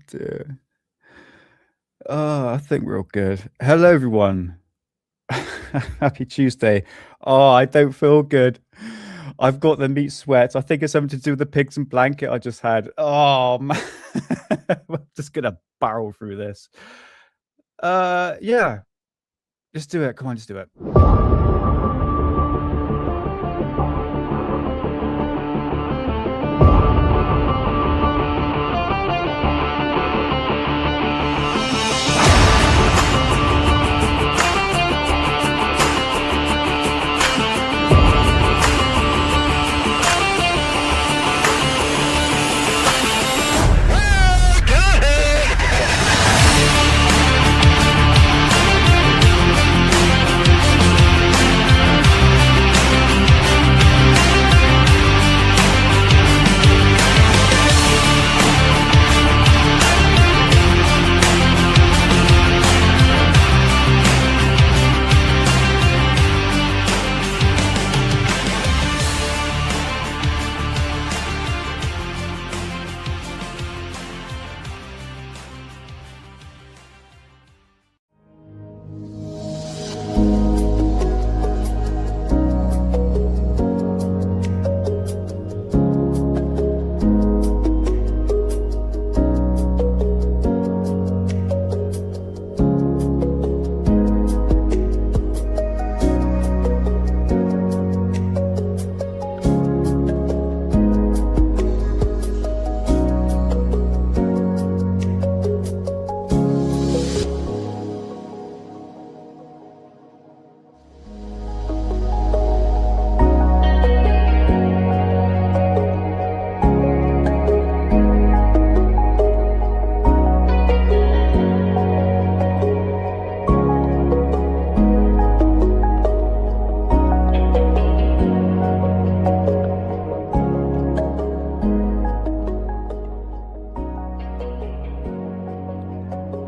dear. I think we're all good. Hello, everyone. Happy Tuesday. Oh, I don't feel good. I've got the meat sweats. I think it's something to do with the pigs and blanket I just had. Oh man, I'm just gonna barrel through this. Yeah, just do it. Come on, just do it.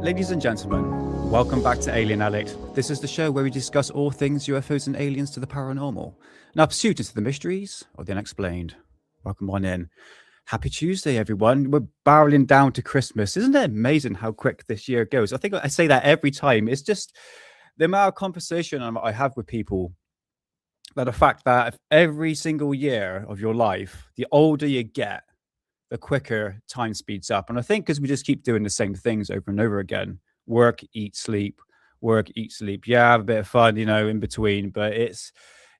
Ladies and gentlemen, welcome back to Alien Addict. This is the show where we discuss all things UFOs and aliens to the paranormal, now pursuit into the mysteries of the unexplained. Welcome on in. Happy Tuesday, everyone. We're barreling down to Christmas. Isn't it amazing how quick this year goes? I think I say that every time. It's just the amount of conversation I have with people, that the fact that every single year of your life, the older you get, the quicker time speeds up. And I think because we just keep doing the same things over and over again, work, eat, sleep, work, eat, sleep. Yeah, have a bit of fun, in between. But it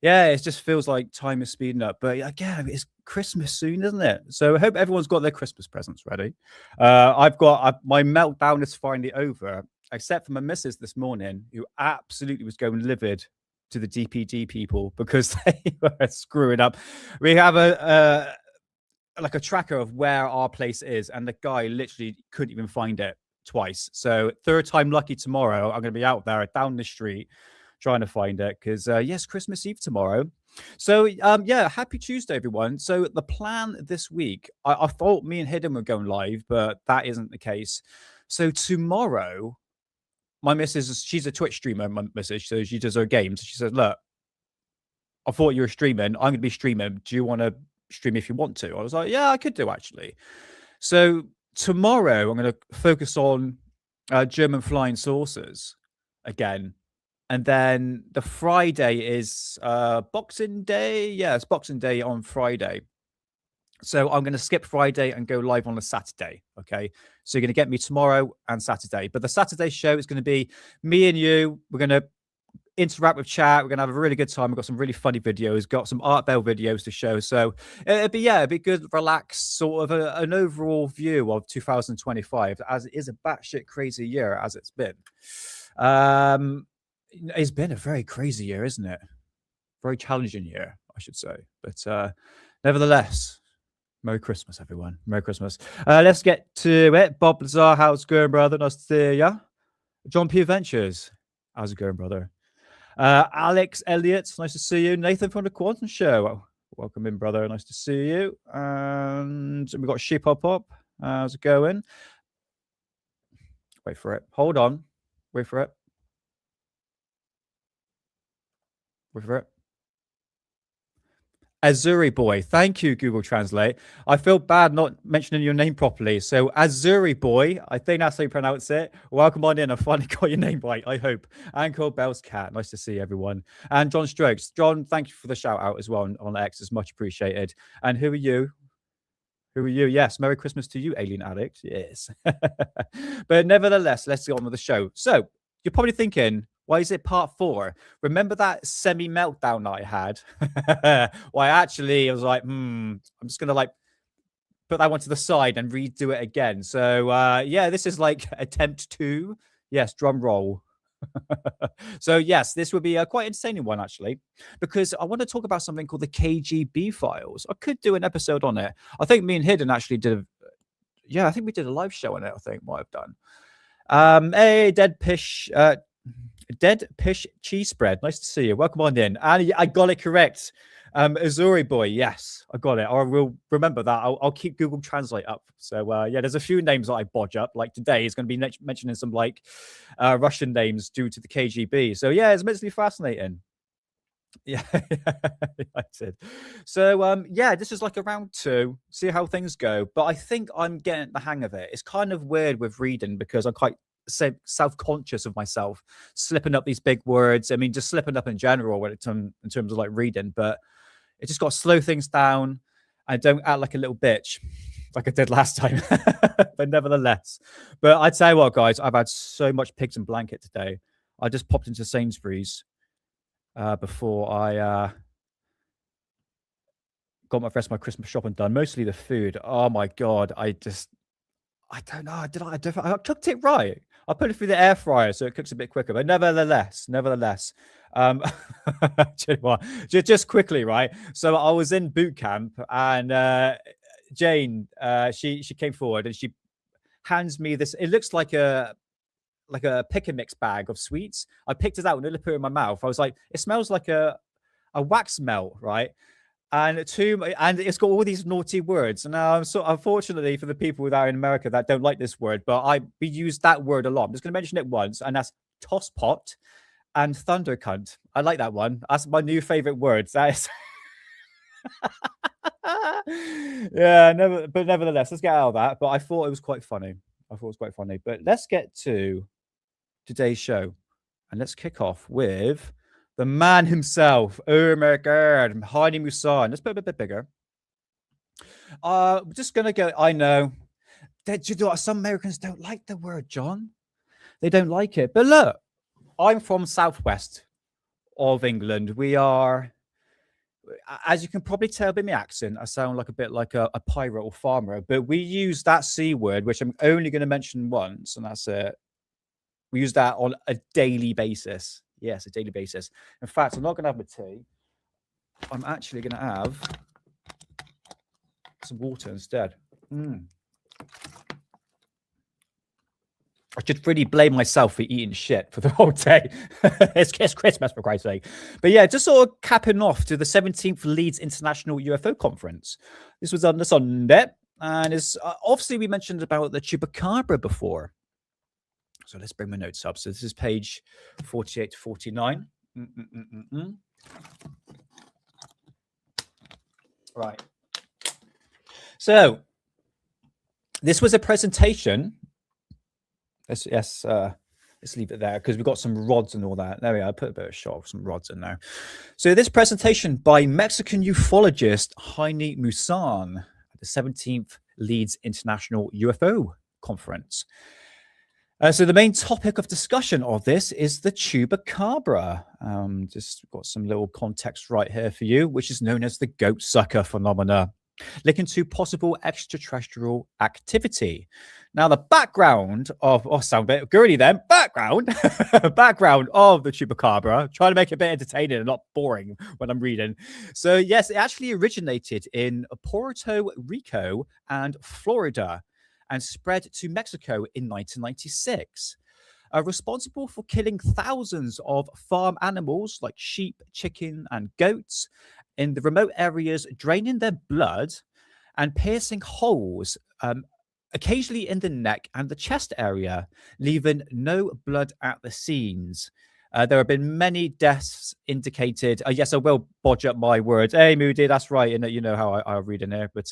just feels like time is speeding up. But again, it's Christmas soon, isn't it? So I hope everyone's got their Christmas presents ready. My meltdown is finally over, except for my missus this morning, who absolutely was going livid to the DPD people because they were screwing up. We have a tracker of where our place is, and the guy literally couldn't even find it twice. So third time lucky tomorrow, I'm going to be out there down the street trying to find it because yes, Christmas Eve tomorrow. So happy Tuesday, everyone. So the plan this week, I thought me and Hidden were going live, but that isn't the case. So tomorrow, my missus, she's a Twitch streamer, my missus, so she does her games. She said, look, I thought you were streaming. I'm going to be streaming. Do you want to stream if you want to? I was like, yeah, I could do actually. So tomorrow I'm going to focus on German flying saucers again. And then the Friday is Boxing Day. Yeah, it's Boxing Day on Friday. So I'm going to skip Friday and go live on a Saturday. Okay. So you're going to get me tomorrow and Saturday. But the Saturday show is going to be me and you. We're going to interact with chat. We're gonna have a really good time. We've got some really funny videos, got some Art Bell videos to show. So it'd be good, relaxed, sort of an overall view of 2025, as it is a batshit crazy year as it's been. It's been a very crazy year, isn't it? Very challenging year, I should say. But nevertheless, Merry Christmas, everyone. Merry Christmas. Let's get to it. Bob Lazar, how's it going, brother? Nice to see you. John P. Adventures, how's it going, brother? Alex Elliott, nice to see you. Nathan from the Quantum Show, welcome in, brother. Nice to see you. And we got Sheep Hop Up. How's it going? Wait for it. Hold on. Wait for it. Wait for it. Azuri boy. Thank you, Google Translate. I feel bad not mentioning your name properly. So Azuri boy, I think that's how you pronounce it. Welcome on in. I finally got your name right, I hope. And Cole Bell's cat. Nice to see everyone. And John Strokes. John, thank you for the shout out as well on X. It's much appreciated. And who are you? Who are you? Yes, Merry Christmas to you, Alien Addict. Yes. But nevertheless, let's get on with the show. So you're probably thinking, why is it part 4? Remember that semi-meltdown that I had? Why actually I was like, I'm just going to like put that one to the side and redo it again. So yeah, this is like attempt 2. Yes, drum roll. So yes, this would be a quite entertaining one actually, because I want to talk about something called the KGB files. I could do an episode on it. I think me and Hidden actually did I think we did a live show on it. I think might have done. Hey, Dead Pish Cheese Spread. Nice to see you. Welcome on in. And I got it correct. Azuri boy. Yes, I got it. I will remember that. I'll keep Google Translate up. So yeah, there's a few names that I bodge up. Like today is going to be mentioning some like Russian names due to the KGB. So yeah, it's immensely fascinating. Yeah, I did. So yeah, this is like a round 2. See how things go. But I think I'm getting the hang of it. It's kind of weird with reading because I'm quite self-conscious of myself slipping up these big words. I mean, just slipping up in general when it's in terms of like reading, but it just got to slow things down and don't act like a little bitch like I did last time. But nevertheless, but I tell you what, guys, I've had so much pigs and blanket today. I just popped into Sainsbury's before I got my rest of my Christmas shopping done. Mostly the food. Oh my god, I don't know. I cooked it right. I put it through the air fryer so it cooks a bit quicker. But nevertheless, just quickly, right? So I was in boot camp and Jane, she came forward and she hands me this. It looks like a pick and mix bag of sweets. I picked it out and I put it in my mouth. I was like, it smells like a wax melt, right? And it's got all these naughty words. Now, unfortunately for the people that are in America that don't like this word, but we use that word a lot. I'm just going to mention it once, and that's toss pot and thunder cunt. I like that one. That's my new favorite words. That is. Yeah, but nevertheless, let's get out of that. But I thought it was quite funny. But let's get to today's show, and let's kick off with the man himself. Oh my god, Heidi Musan. Let's put it a bit bigger. We're just gonna go. I know that some Americans don't like the word, John. They don't like it. But look, I'm from southwest of England. We are, as you can probably tell by my accent, I sound like a bit like a pirate or farmer. But we use that C word, which I'm only going to mention once, and that's it. We use that on a daily basis. Yes, a daily basis. In fact, I'm not going to have my tea. I'm actually going to have some water instead. I should really blame myself for eating shit for the whole day. It's Christmas, for Christ's sake. But yeah, just sort of capping off to the 17th Leeds International UFO Conference. This was on the Sunday. And it's obviously we mentioned about the Chupacabra before. So let's bring my notes up. So this is page 48 to 49. Right. So this was a presentation. Let's leave it there because we've got some rods and all that. There we are. I put a bit of shot of some rods in there. So this presentation by Mexican ufologist Heini Musan at the 17th Leeds International UFO Conference. So the main topic of discussion of this is the Chupacabra. Just got some little context right here for you, which is known as the goat sucker phenomena, linking to possible extraterrestrial activity. Now, the background of, sound a bit girly then, background of the Chupacabra, trying to make it a bit entertaining and not boring when I'm reading. So yes, it actually originated in Puerto Rico and Florida and spread to Mexico in 1996. Responsible for killing thousands of farm animals like sheep, chicken, and goats in the remote areas, draining their blood and piercing holes, occasionally in the neck and the chest area, leaving no blood at the scenes. There have been many deaths indicated. Yes, I will bodge up my words. Hey, Moody, that's right. And you know how I read in here, but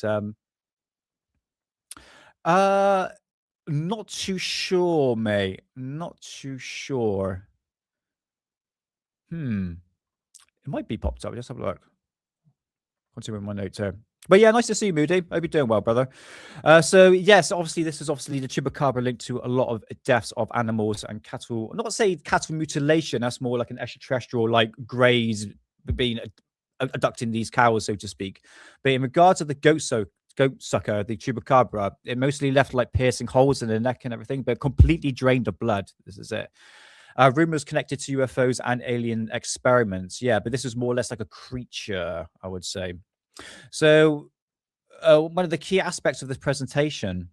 not too sure, mate. Not too sure. It might be popped up. Just have a look. Continue with my notes here. But yeah, nice to see you, Moody. Hope you're doing well, brother. So yes, obviously this is obviously the chupacabra linked to a lot of deaths of animals and cattle. Not say cattle mutilation. That's more like an extraterrestrial, like greys being abducting these cows, so to speak. But in regards to the goat sucker, the chupacabra, it mostly left like piercing holes in the neck and everything, but completely drained of blood. This is it. Rumors connected to UFOs and alien experiments. Yeah, but this is more or less like a creature, I would say. So one of the key aspects of this presentation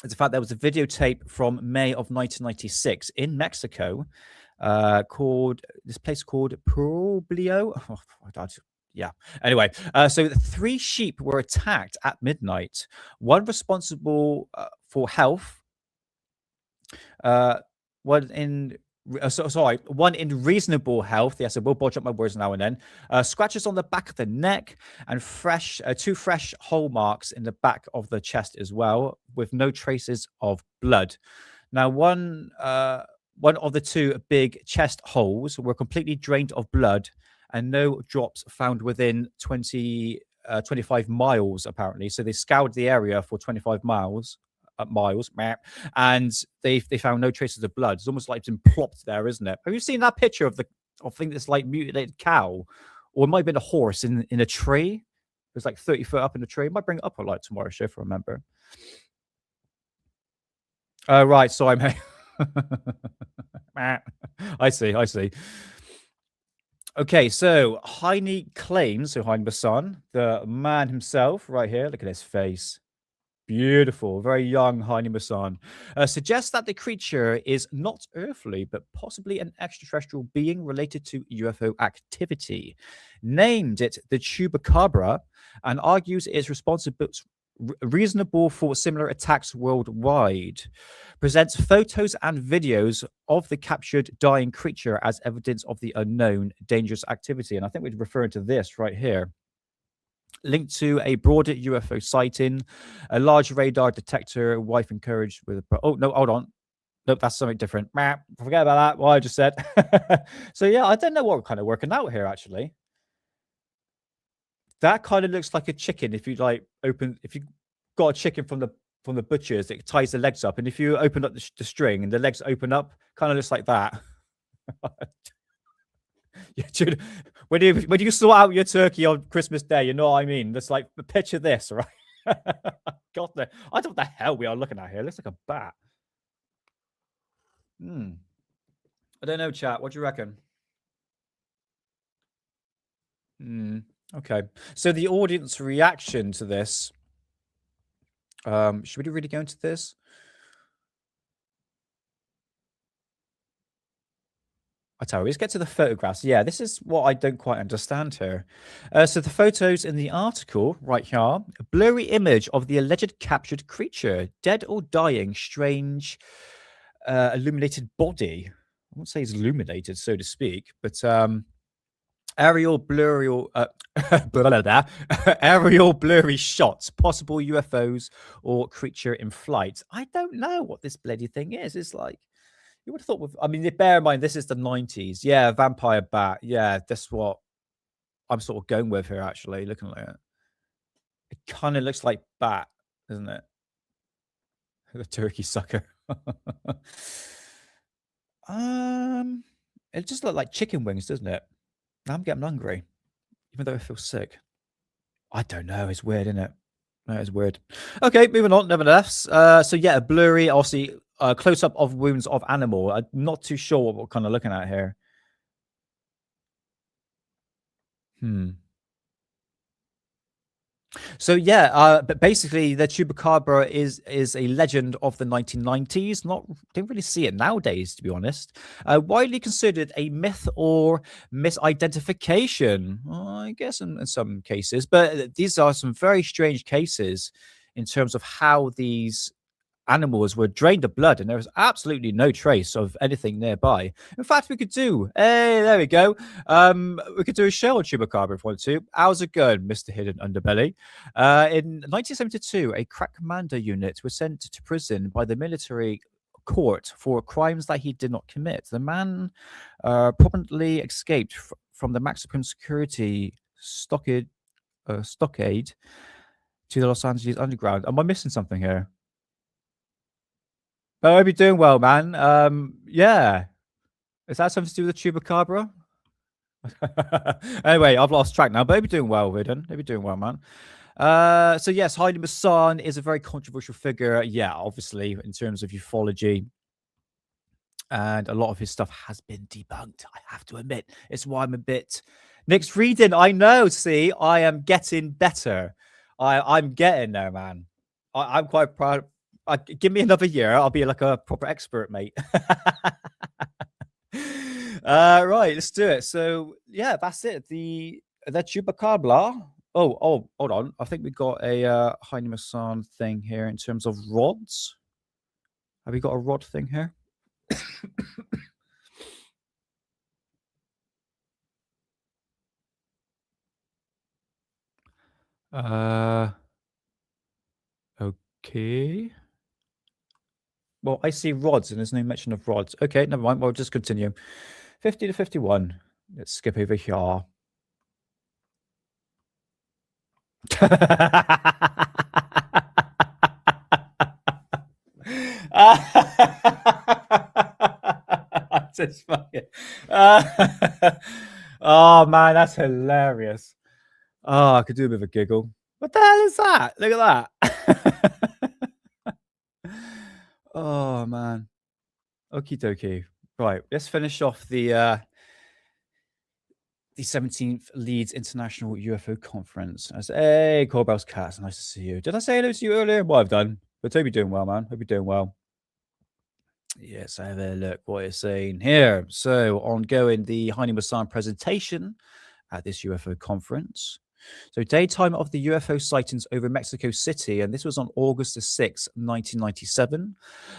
is the fact there was a videotape from May of 1996 in Mexico called Pueblo. Oh, God. Yeah. Anyway, so 3 sheep were attacked at midnight. One responsible for health. One in reasonable health. Yes, I will bodge up my words now and then. Scratches on the back of the neck and 2 fresh hole marks in the back of the chest as well, with no traces of blood. Now, one of the 2 big chest holes were completely drained of blood, and no drops found within 25 miles, apparently. So they scoured the area for 25 miles, and they found no traces of blood. It's almost like it's been plopped there, isn't it? Have you seen that picture of I think this like mutilated cow, or it might have been a horse in a tree? It was like 30 foot up in a tree. I might bring it up on like tomorrow's show if I remember. Oh, right. Sorry, mate. I see. Okay, so Heine claims, so Heine Bassan, the man himself, right here, look at his face. Beautiful, very young Heine Bassan, suggests that the creature is not earthly, but possibly an extraterrestrial being related to UFO activity. Named it the chupacabra, and argues it is reasonable for similar attacks worldwide. Presents photos and videos of the captured dying creature as evidence of the unknown dangerous activity. And I think we're referring to this right here. Linked to a broader UFO sighting, a large radar detector, wife encouraged with oh no, hold on. Nope, that's something different. Forget about that, what I just said. So yeah, I don't know what we're kind of working out here actually. That kind of looks like a chicken. If you got a chicken from the butcher's, it ties the legs up, and if you open up the string and the legs open up, kind of looks like that. Yeah, dude, when you sort out your turkey on Christmas Day, you know what I mean? That's like, picture this, right? God, I don't know what the hell we are looking at here. It looks like a bat. I don't know, chat. What do you reckon? Okay. So the audience reaction to this. Should we really go into this? I tell you, let's get to the photographs. Yeah, this is what I don't quite understand here. So the photos in the article right here, a blurry image of the alleged captured creature, dead or dying, strange, illuminated body. I won't say it's illuminated, so to speak, but aerial blurry aerial blurry shots, possible UFOs or creature in flight. I don't know what this bloody thing is. It's like, you would have thought I mean, bear in mind, this is the 90s. Yeah, vampire bat. Yeah, that's what I'm sort of going with here, actually, looking at it. It kind of looks like bat, doesn't it? The turkey sucker. It just looks like chicken wings, doesn't it? Now I'm getting hungry, even though I feel sick. I don't know. It's weird, isn't it? That is weird. Okay, moving on. Nevertheless, so yeah, a blurry, obviously, close up of wounds of animal. I'm not too sure what we're kind of looking at here. So yeah, but basically, the chupacabra is a legend of the 1990s. Don't really see it nowadays, to be honest. Widely considered a myth or misidentification, I guess, in some cases. But these are some very strange cases in terms of how these animals were drained of blood, and there was absolutely no trace of anything nearby. In fact, we could do, hey, there we go. We could do a show on Chupacabra if we wanted to. How's it going, Mr. Hidden Underbelly? In 1972, a crack commando unit was sent to prison by the military court for crimes that he did not commit. The man promptly escaped from the maximum security stockade to the Los Angeles Underground. Am I missing something here? I hope you're doing well, man. Yeah. Is that something to do with the Chupacabra? Anyway, I've lost track now, but I hope you're doing well, Ridden. I hope you're doing well, man. So yes, Haile Masson is a very controversial figure. Yeah, obviously, in terms of ufology. And a lot of his stuff has been debunked, I have to admit. It's why I'm a bit mixed reading. I know, see, I am getting better. I'm getting there, man. I'm quite proud. Give me another year. I'll be like a proper expert, mate. Right, let's do it. So yeah, that's it. The Chupacabra. Oh, hold on. I think we got a Haile Masson thing here in terms of rods. Have we got a rod thing here? Okay. Well, I see rods and there's no mention of rods. Okay, never mind. We'll just continue. 50 to 51. Let's skip over here. Just fucking. Oh man, that's hilarious. Oh, I could do a bit of a giggle. What the hell is that? Look at that. Oh man. Okie dokie. Right, let's finish off the 17th Leeds International UFO Conference. Hey, Corbell's Cats, nice to see you. Did I say hello to you earlier? Well, I've done. But hope you're doing well, man. Hope you're doing well. Yes, I have a look what you're saying here. So, ongoing the Haile Masson presentation at this UFO conference. So, daytime of the UFO sightings over Mexico City, and this was on August the 6th, 1997.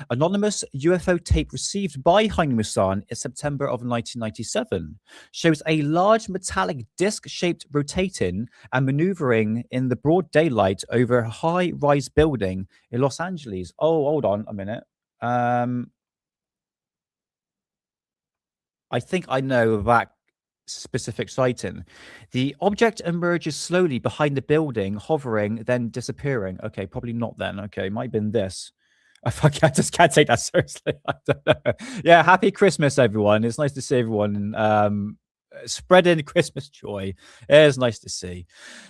Anonymous UFO tape received by Haile Masson in September of 1997 shows a large metallic disc-shaped rotating and maneuvering in the broad daylight over a high-rise building in Los Angeles. Oh, hold on a minute. I think I know that specific sighting. The object emerges slowly behind the building, hovering, then disappearing. Okay, probably not then. Okay, might have been this. I just can't take that seriously. I don't know. Yeah, happy Christmas, everyone. It's nice to see everyone spreading Christmas joy. It's nice to see.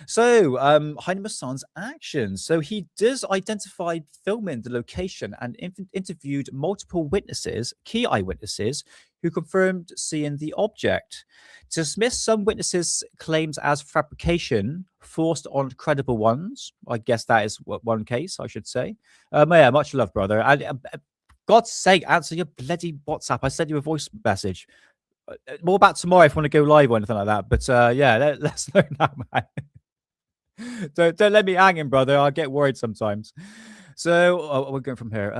So, Haile Masson's actions. So he does identify filming the location and interviewed multiple witnesses, key eyewitnesses, who confirmed seeing the object. To dismiss some witnesses' claims as fabrication, forced on credible ones. I guess that is one case, I should say. Yeah, much love, brother. And God's sake, answer your bloody WhatsApp. I sent you a voice message. More about tomorrow if you want to go live or anything like that. But yeah, let's know now, man. don't let me hanging, brother. I get worried sometimes. So we're going from here.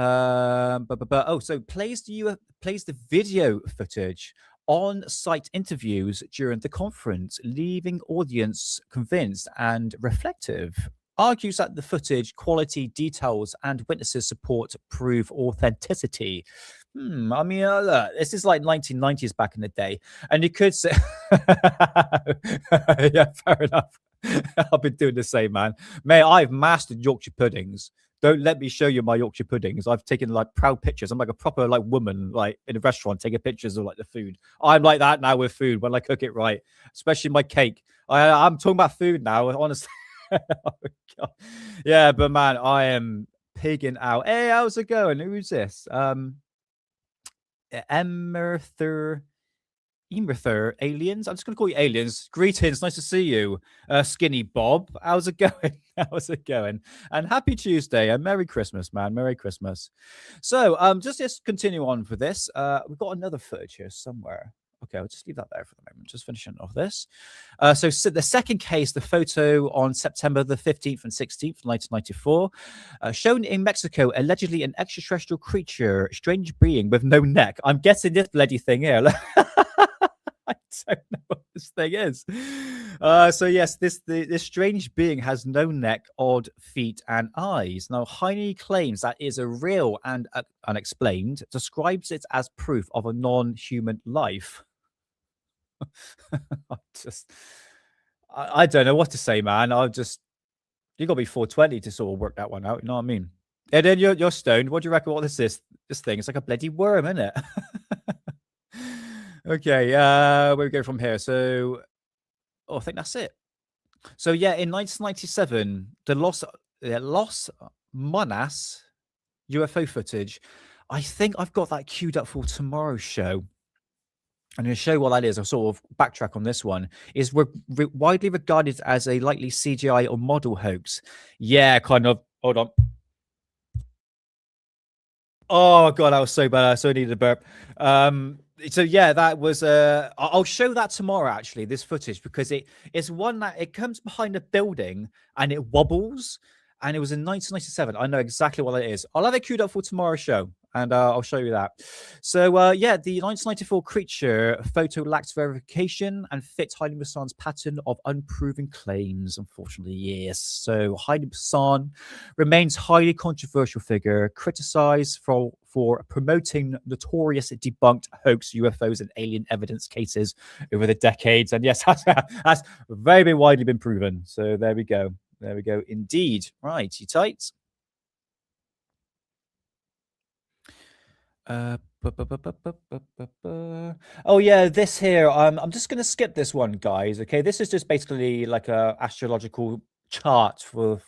So plays the video footage on-site interviews during the conference, leaving audience convinced and reflective. Argues that the footage, quality, details, and witnesses support prove authenticity. I mean, look, this is like 1990s back in the day, and you could say, yeah, fair enough. I've been doing the same, man. Mate, I've mastered Yorkshire puddings. Don't let me show you my Yorkshire puddings. I've taken like proud pictures. I'm like a proper like woman, like in a restaurant, taking pictures of like the food. I'm like that now with food when I cook it right, especially my cake. I'm talking about food now, honestly. Oh, God. Yeah, but man, I am pigging out. Hey, how's it going? Who's this? Emerther aliens. I'm just gonna call you aliens. Greetings, nice to see you, Skinny Bob. How's it going? How's it going? And happy Tuesday and Merry Christmas, man. Merry Christmas. So just continue on for this. We've got another footage here somewhere. Okay, I'll just leave that there for the moment. Just finishing off this. So the second case, the photo on September the 15th and 16th, 1994, shown in Mexico, allegedly an extraterrestrial creature, strange being with no neck. I'm guessing this bloody thing here. I don't know what this thing is. So yes, this strange being has no neck, odd feet, and eyes. Now, Heine claims that is a real and unexplained, describes it as proof of a non-human life. I don't know what to say, man. You got to be 420 to sort of work that one out. You know what I mean? And then you're stoned. What do you reckon? What is this? This thing? It's like a bloody worm, isn't it? Okay, where we go from here? So, I think that's it. So yeah, in 1997, the Los Monas UFO footage. I think I've got that queued up for tomorrow's show. I'm going to show you what that is. I'll sort of backtrack on this one. Is widely regarded as a likely CGI or model hoax. Yeah, kind of. Hold on. Oh god, that was so bad. I so needed a burp. So yeah, that was. I'll show that tomorrow. Actually, this footage because it's one that it comes behind a building and it wobbles. And it was in 1997. I know exactly what it is. I'll have it queued up for tomorrow's show, and I'll show you that. So, yeah, the 1994 creature photo lacks verification and fits Heidi Mason's pattern of unproven claims, unfortunately, yes. So, Heidi Mason remains highly controversial figure, criticized for promoting notorious debunked hoax UFOs and alien evidence cases over the decades. And yes, that's very widely been proven. So, there we go. There we go. Indeed. Right. You tight? Oh yeah, this here. I'm just gonna skip this one, guys. Okay, this is just basically like a astrological chart for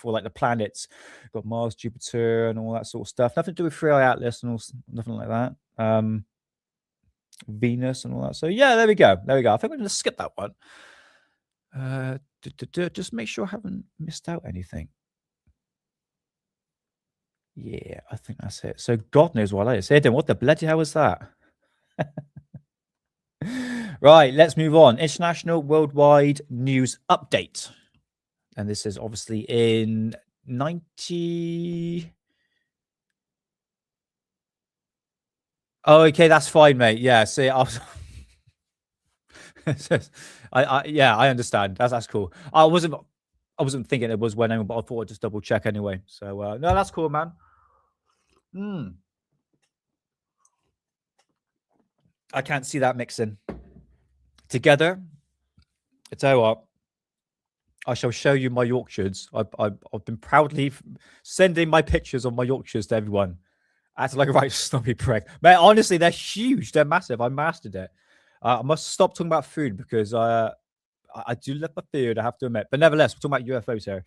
like the planets. Got Mars, Jupiter, and all that sort of stuff. Nothing to do with 3i Atlas and all, nothing like that. Venus and all that. So yeah, there we go. There we go. I think we're gonna skip that one. Just make sure I haven't missed out anything. Yeah, I think that's it. So God knows what that is. Aidan, what the bloody hell was that? Right, let's move on. International worldwide news update. And this is obviously in 90. Oh, okay, that's fine, mate. Yeah, see, I was. I understand. That's cool. I wasn't thinking it was when, but I thought I'd just double check anyway. So no, that's cool, man. I can't see that mixing together. I tell you what, I shall show you my Yorkshires. I've been proudly sending my pictures of my Yorkshires to everyone. Acting like a right snobby prick. Man, honestly, they're huge. They're massive. I mastered it. I must stop talking about food because I do love my food, I have to admit. But nevertheless, we're talking about UFOs here.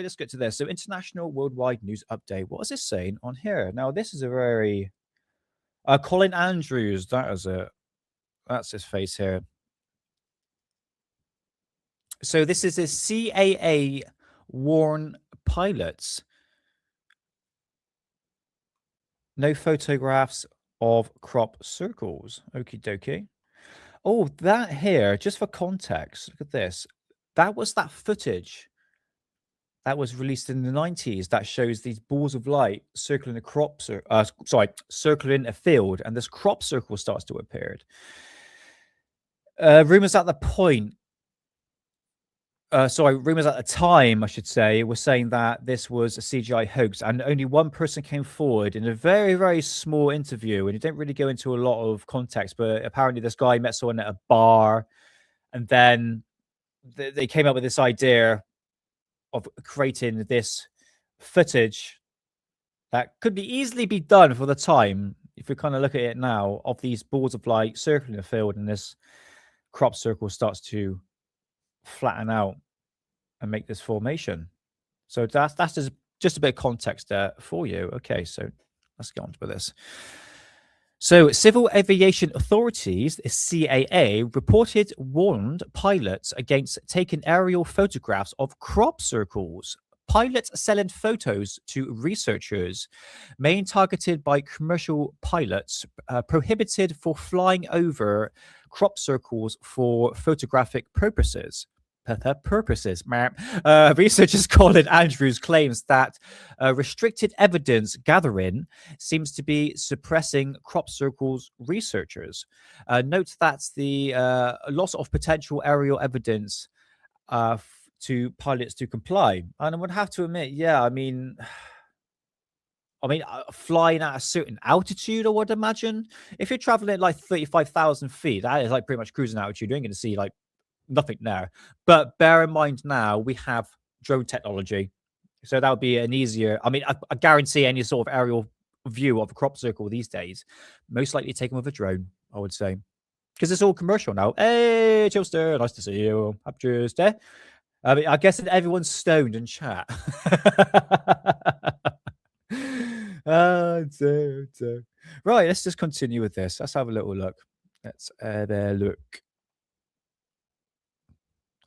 Let's get to this. So, international worldwide news update. What is this saying on here? Now, this is a very... Colin Andrews, that is it. That's his face here. So, this is a CAA warn pilots. No photographs of crop circles. Okie dokie. Oh, that here, just for context, look at this. That was that footage that was released in the 90s that shows these balls of light circling a circling a field, and this crop circle starts to appear. Rumors at the point, rumors at the time, I should say, were saying that this was a CGI hoax, and only one person came forward in a very, very small interview, and it didn't really go into a lot of context, but apparently this guy met someone at a bar, and then they came up with this idea of creating this footage that could easily be done for the time, if you kind of look at it now, of these balls of light circling the field, and this crop circle starts to flatten out and make this formation. So that's just a bit of context there for you. Okay, so let's get on with this. So, Civil Aviation Authorities, CAA, warned pilots against taking aerial photographs of crop circles pilots selling photos to researchers, main targeted by commercial pilots, prohibited for flying over crop circles for photographic purposes. Researchers Colin Andrews claims that restricted evidence gathering seems to be suppressing crop circles researchers. Note that the loss of potential aerial evidence to pilots to comply. And I would have to admit, yeah, flying at a certain altitude, I would imagine. If you're traveling at like 35,000 feet, that is like pretty much cruising altitude. You ain't going to see like nothing there. But bear in mind now, we have drone technology. So that would be an easier, I guarantee any sort of aerial view of a crop circle these days, most likely taken with a drone, I would say. Because it's all commercial now. Hey, Chilster, nice to see you. Happy Tuesday. I guess that everyone's stoned in chat. Right, let's just continue with this. Let's have a little look. Let's have a look.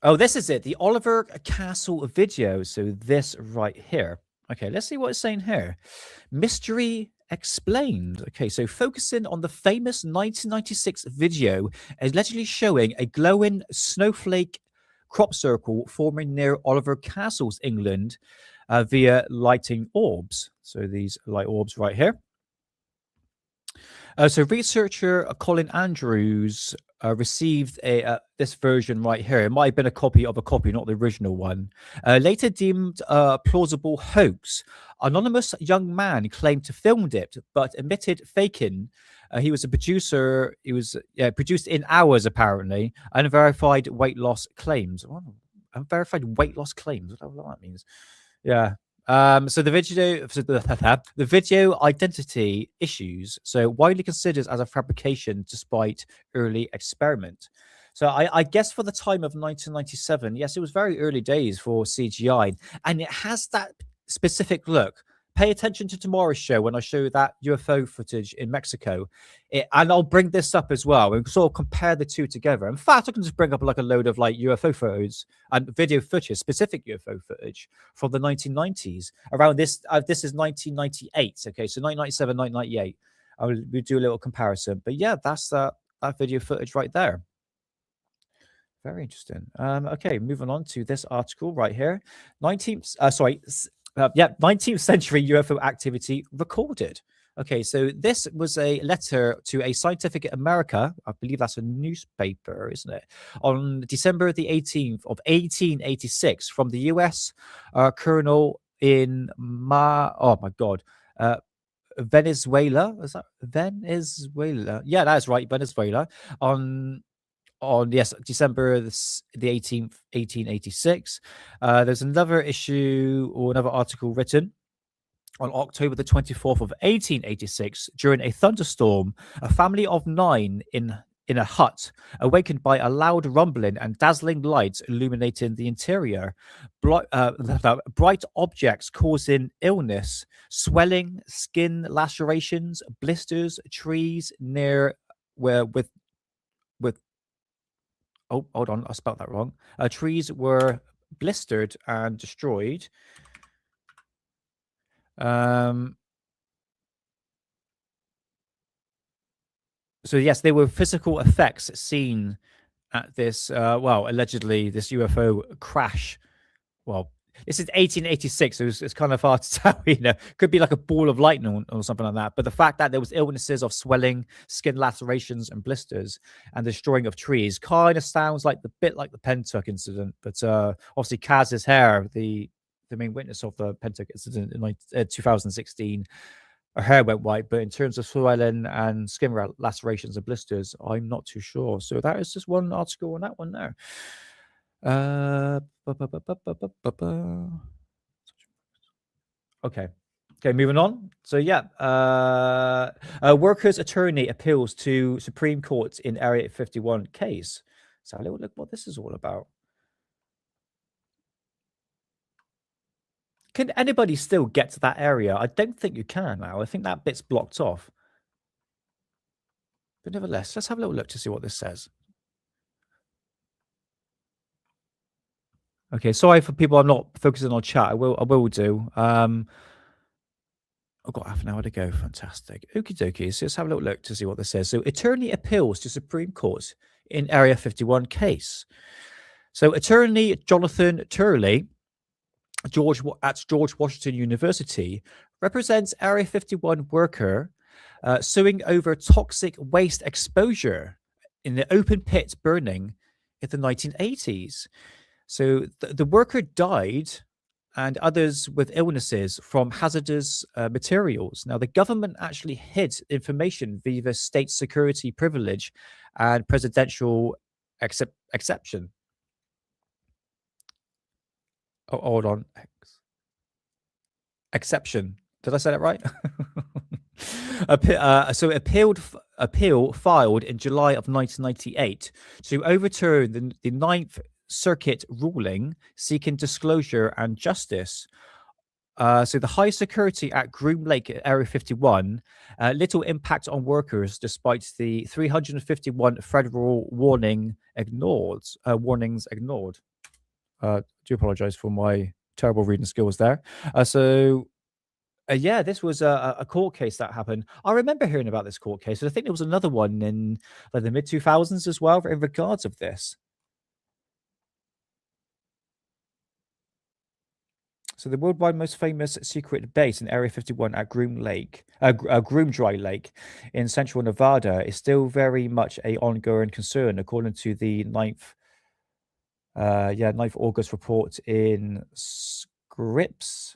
Oh, this is it. The Oliver Castle video. So this right here. Okay, let's see what it's saying here. Mystery explained. Okay, so focusing on the famous 1996 video allegedly showing a glowing snowflake crop circle forming near Oliver Castle's England via lighting orbs. So these light orbs right here. So researcher Colin Andrews received this version right here. It might have been a copy of a copy, not the original one. Later deemed a plausible hoax. Anonymous young man claimed to filmed it, but admitted faking. He was a producer. He was produced in hours, apparently. Unverified weight loss claims. Unverified weight loss claims. What that means? Yeah. So the video identity issues, so widely considered as a fabrication despite early experiment. So I guess for the time of 1997, yes, it was very early days for CGI, and it has that specific look. Pay attention to tomorrow's show when I show that UFO footage in Mexico. And I'll bring this up as well and sort of compare the two together. In fact, I can just bring up like a load of like UFO photos and video footage, specific UFO footage from the 1990s. Around this, this is 1998. Okay, so 1997, 1998. We'll do a little comparison. But yeah, that's that video footage right there. Very interesting. Okay, moving on to this article right here. 19th century UFO activity recorded. Okay, so this was a letter to a Scientific America, I believe that's a newspaper, isn't it? On December the 18th of 1886 from the US colonel in Venezuela. Is that Venezuela? Yeah, that's right, Venezuela. On December the 18th, 1886. There's another issue or another article written on October the 24th of 1886 during a thunderstorm. A family of 9 in a hut awakened by a loud rumbling and dazzling lights illuminating the interior. Bright objects causing illness, swelling, skin lacerations, blisters, trees near where with oh, hold on, I spelled that wrong. Trees were blistered and destroyed. So yes, there were physical effects seen at this, allegedly this UFO crash. Well, this is 1886, so it's kind of hard to tell, could be like a ball of lightning or something like that. But the fact that there was illnesses of swelling, skin lacerations and blisters and destroying of trees kind of sounds like the Pentuck incident. But obviously Kaz's hair, the main witness of the Pentuck incident in 2016, her hair went white. But in terms of swelling and skin lacerations and blisters, I'm not too sure. So that is just one article on that one there. Okay, moving on. So yeah, a workers' attorney appeals to Supreme Court in Area 51 case. So a little look what this is all about. Can anybody still get to that area? I don't think you can now. I think that bit's blocked off. But nevertheless, let's have a little look to see what this says. Okay, sorry for people I'm not focusing on chat. I will do. I've got half an hour to go. Fantastic. Okie dokie. So let's have a little look to see what this says. So attorney appeals to Supreme Court in Area 51 case. So attorney Jonathan Turley, at George Washington University, represents Area 51 worker suing over toxic waste exposure in the open pit burning in the 1980s. So the worker died and others with illnesses from hazardous materials. Now, the government actually hid information via the state security privilege and presidential exception. Oh, hold on. Exception. Did I say that right? So appeal filed in July of 1998 to overturn the Ninth Circuit ruling seeking disclosure and justice. So the high security at Groom Lake at Area 51, little impact on workers despite the 351 federal warnings ignored. Do apologize for my terrible reading skills there. Yeah, this was a court case that happened. I remember hearing about this court case. I think there was another one in like the mid 2000s as well in regards of this. So the worldwide most famous secret base in Area 51 at Groom Dry Lake in central Nevada is still very much a ongoing concern, according to the 9th August report in Scripps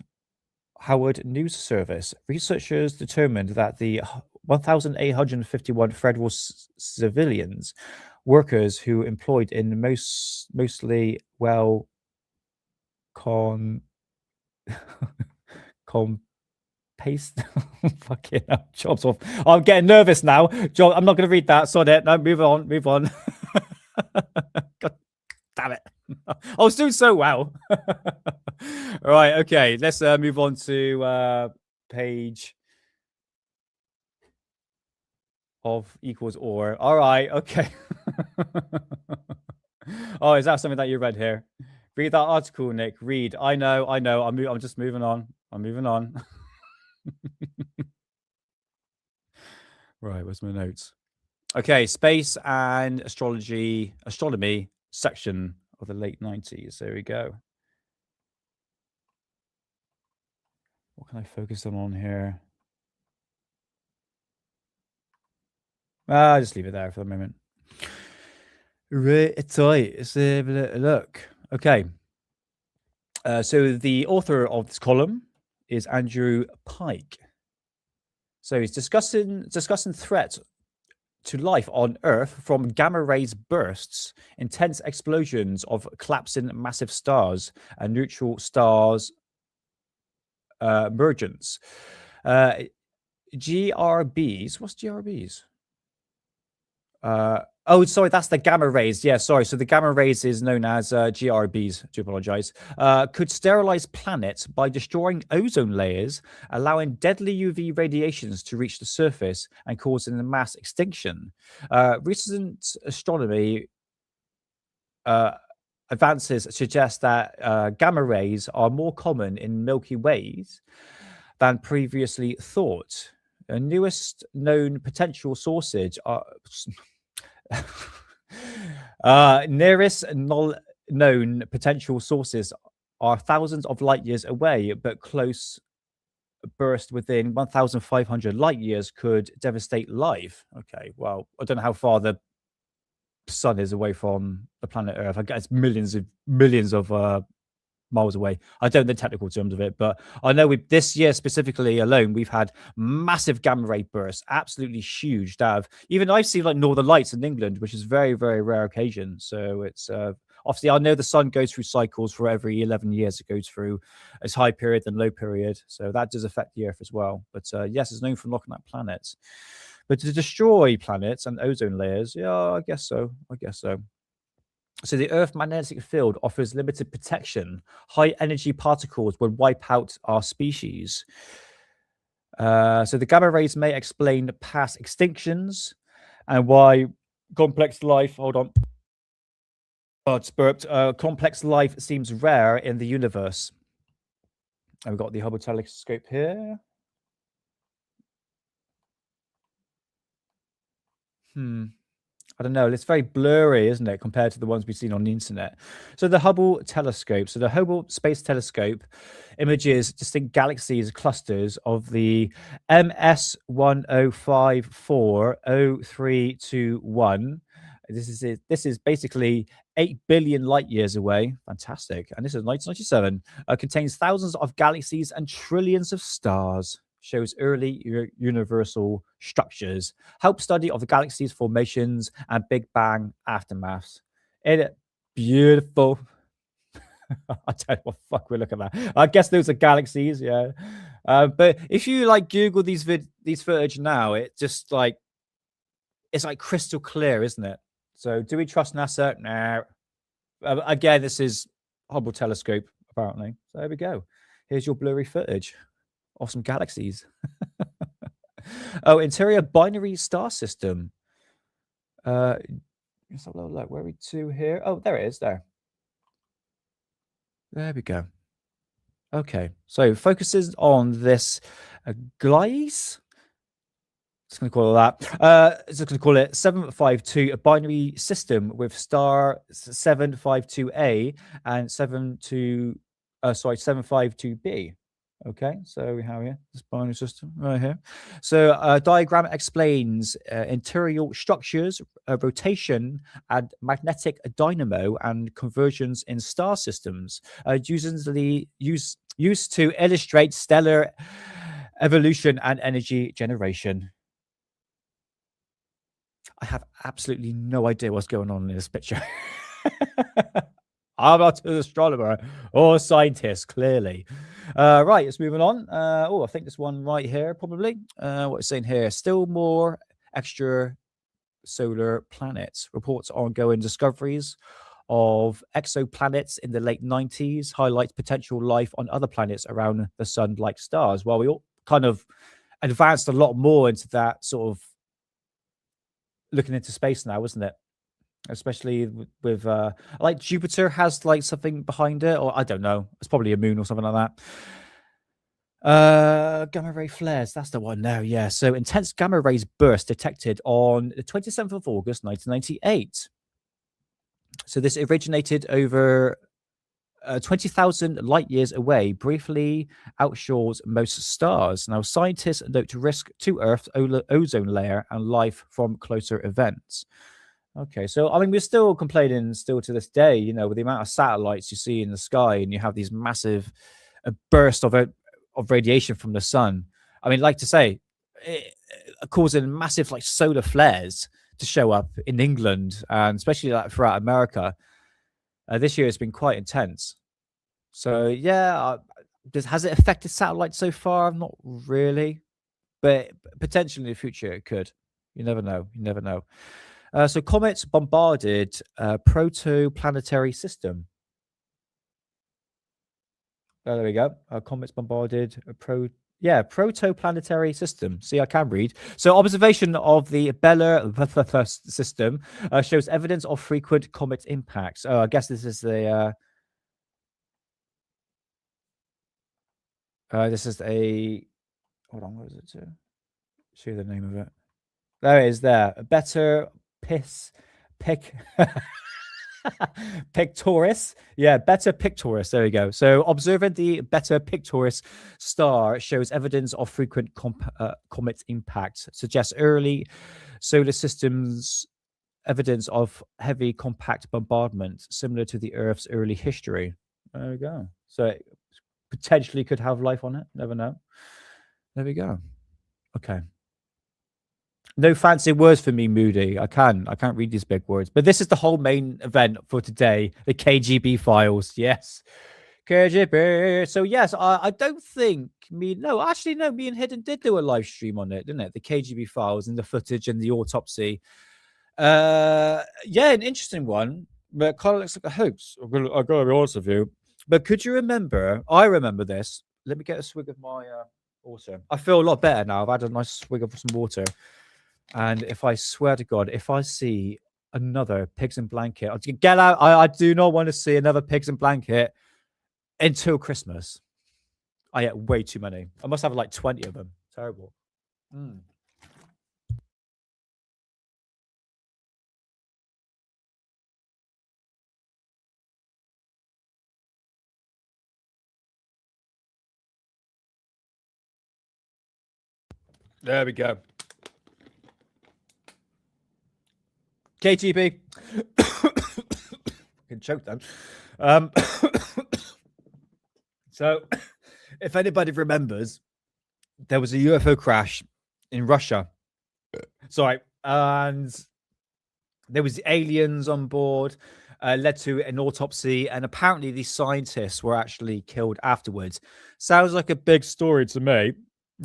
Howard News Service. Researchers determined that the 1,851 federal civilians workers who employed in mostly paste fucking jobs off. I'm getting nervous now. I'm not going to read that. Sorry, no, move on. God damn it. I was doing so well. All right, okay, let's move on to page of equals or. All right, okay. Oh, is that something that you read here? Read that article, Nick. Read. I know. I'm just moving on. Right, where's my notes? Okay, space and astronomy section of the late 90s. There we go. What can I focus on here? Just leave it there for the moment. Right, let's have a look. Okay. So the author of this column is Andrew Pike. So he's discussing threats to life on Earth from gamma rays bursts, intense explosions of collapsing massive stars, and neutral stars emergence. GRBs. What's GRBs? Oh, sorry, that's the gamma rays. Yeah, sorry. So the gamma rays is known as GRBs. Do apologize. Could sterilize planets by destroying ozone layers, allowing deadly UV radiations to reach the surface and causing a mass extinction. Recent astronomy advances suggest that gamma rays are more common in Milky Ways than previously thought. The newest known potential sources are nearest known potential sources are thousands of light years away, but close burst within 1,500 light years could devastate life. Okay, well, I don't know how far the sun is away from the planet Earth. I guess millions of miles away. I don't know the technical terms of it, but I know this year specifically alone, we've had massive gamma ray bursts, absolutely huge. Even I've seen like northern lights in England, which is very, very rare occasion. So it's obviously I know the sun goes through cycles for every 11 years. It goes through its high period and low period. So that does affect the Earth as well. But yes, it's known for knocking out planets. But to destroy planets and ozone layers, yeah, I guess so. So the Earth magnetic field offers limited protection. High energy particles would wipe out our species. So the gamma rays may explain past extinctions and why complex life. Hold on. It's burped. Complex life seems rare in the universe. And we've got the Hubble telescope here. I don't know. It's very blurry, isn't it, compared to the ones we've seen on the internet? So the Hubble telescope. So the Hubble Space Telescope images distinct galaxies, clusters of the MS10540321. This is basically 8 billion light years away. Fantastic. And this is 1997. Contains thousands of galaxies and trillions of stars. Shows early universal structures. Help study of the galaxy's formations and Big Bang aftermaths. Isn't it beautiful? I don't know what the fuck we're looking at. I guess those are galaxies, yeah. But if you like Google these footage now, it just like it's like crystal clear, isn't it? So do we trust NASA? No. Again, this is Hubble telescope, apparently. So there we go. Here's your blurry footage of some galaxies. Oh, interior binary star system. Let's have a little look. Where are we to here? Oh, there it is. There we go. Okay, so focuses on this Gliese. Just going to call it that. Just going to call it 752, a binary system with star 752A and 752B. Okay, so we have here this binary system right here. So diagram explains interior structures, rotation, and magnetic dynamo and conversions in star systems, used to illustrate stellar evolution and energy generation. I have absolutely no idea what's going on in this picture. I'm not an astronomer or scientist, clearly. Right, let's moving on. I think this one right here, probably. What it's saying here, still more extra solar planets. Reports ongoing discoveries of exoplanets in the late 90s highlights potential life on other planets around the sun like stars. Well, we all kind of advanced a lot more into that sort of looking into space now, isn't it? Especially with like Jupiter has like something behind it, or I don't know, it's probably a moon or something like that. Gamma ray flares, that's the one now. Yeah, so intense gamma rays burst detected on the 27th of August 1998. So this originated over 20,000 light years away, briefly outshores most stars. Now scientists note risk to Earth's ozone layer and life from closer events. Okay, so I mean, we're still complaining still to this day, you know, with the amount of satellites you see in the sky, and you have these massive bursts of radiation from the sun. I mean, like to say, causing massive like solar flares to show up in England, and especially like throughout America. This year has been quite intense. So yeah, has it affected satellites so far? Not really, but potentially in the future it could. You never know. You never know. So comets bombarded a protoplanetary system. Oh, there we go. Comets bombarded a protoplanetary system. See, I can read. So observation of the Bella system shows evidence of frequent comet impacts. Oh, I guess this is the hold on, what is it to show the name of it? There it is there. A better Pictoris. Yeah, Beta Pictoris. There we go. So observing the Beta Pictoris star shows evidence of frequent comet impact, suggests early solar systems evidence of heavy compact bombardment similar to the Earth's early history. There we go. So it potentially could have life on it. Never know. There we go. Okay. No fancy words for me, Moody. I can't read these big words. But this is the whole main event for today. The KGB files. Yes. KGB. So yes, I don't think me and Hidden did do a live stream on it, didn't it? The KGB files and the footage and the autopsy. Yeah, an interesting one. But kind of looks like a hoax. I gotta be honest with you. But could you remember? I remember this. Let me get a swig of my water. I feel a lot better now. I've had a nice swig of some water. And if I swear to God, if I see Another pigs in blanket. Get out. I do not want to see another pigs in blanket until Christmas. I ate way too many. I must have like 20 of them. Terrible. Mm. There we go. KGB. Can choke them. So, if anybody remembers, there was a UFO crash in Russia. Sorry, and there was aliens on board. Led to an autopsy, and apparently these scientists were actually killed afterwards. Sounds like a big story to me.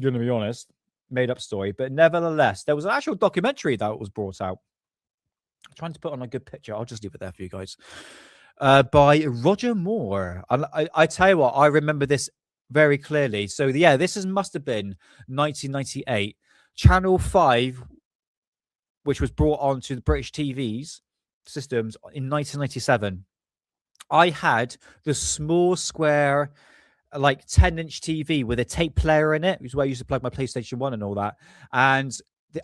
Gonna be honest, made up story, but nevertheless, there was an actual documentary that was brought out. I'm trying to put on a good picture. I'll just leave it there for you guys. By Roger Moore. I tell you what, I remember this very clearly. So yeah, must have been 1998. Channel 5, which was brought onto the British TV's systems in 1997. I had the small square, like 10-inch TV with a tape player in it, which is where I used to plug my PlayStation 1 and all that. And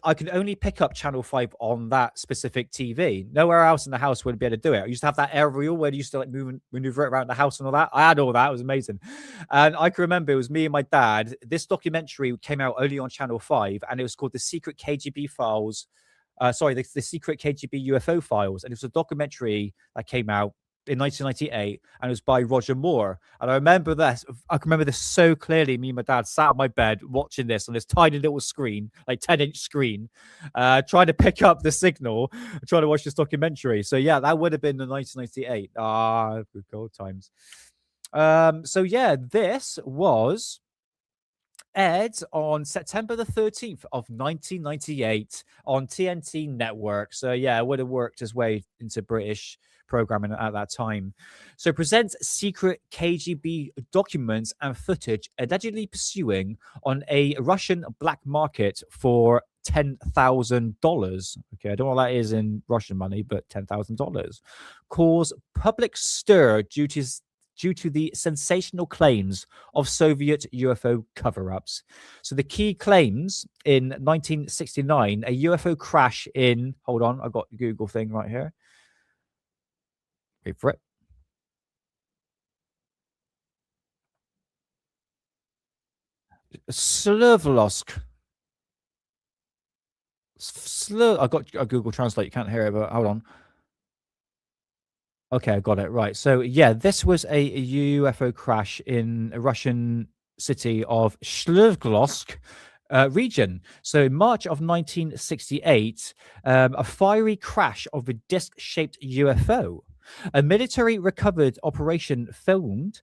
I could only pick up Channel 5 on that specific TV. Nowhere else in the house would be able to do it. I used to have that aerial where you used to like maneuver it around the house and all that. I had all that. It was amazing. And I can remember it was me and my dad. This documentary came out only on Channel 5, and it was called The Secret KGB Files. The Secret KGB UFO Files. And it was a documentary that came out in 1998, and it was by Roger Moore. And I remember this. I can remember this so clearly. Me and my dad sat on my bed watching this on this tiny little screen, like 10-inch screen, trying to pick up the signal, trying to watch this documentary. So yeah, that would have been in 1998. Good old times. So yeah, this was aired on September the 13th of 1998 on TNT Network. So yeah, it would have worked its way into British programming at that time. So presents secret KGB documents and footage allegedly pursuing on a Russian black market for $10,000. Okay, I don't know what that is in Russian money, but $10,000 cause public stir due to the sensational claims of Soviet UFO cover-ups. So the key claims in 1969, a UFO crash in, hold on, I've got the Google thing right here. Wait for it. Sverdlovsk. I got a Google Translate. You can't hear it, but hold on. Okay, I got it right. So yeah, this was a UFO crash in a Russian city of Sverdlovsk region. So in March of 1968, a fiery crash of a disc-shaped UFO. A military recovered operation filmed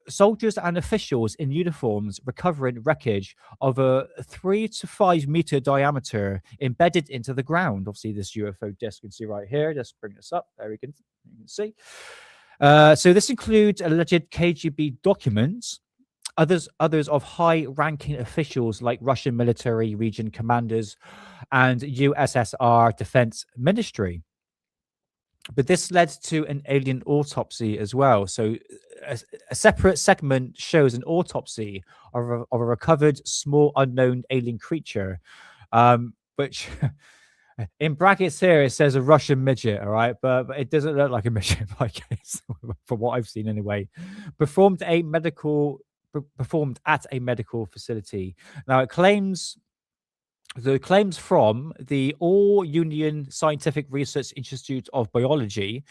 soldiers and officials in uniforms recovering wreckage of a 3 to 5 meter diameter embedded into the ground. Obviously, this UFO disc you can see right here. Just bring this up. There you can see. So this includes alleged KGB documents, others of high-ranking officials like Russian military region commanders and USSR Defense Ministry. But this led to an alien autopsy as well. So a separate segment shows an autopsy of a recovered small unknown alien creature, which in brackets here it says a Russian midget, all right, but it doesn't look like a midget in my case, from what I've seen anyway. Performed at a medical facility. Now it claims. The claims from the All Union Scientific Research Institute of Biology.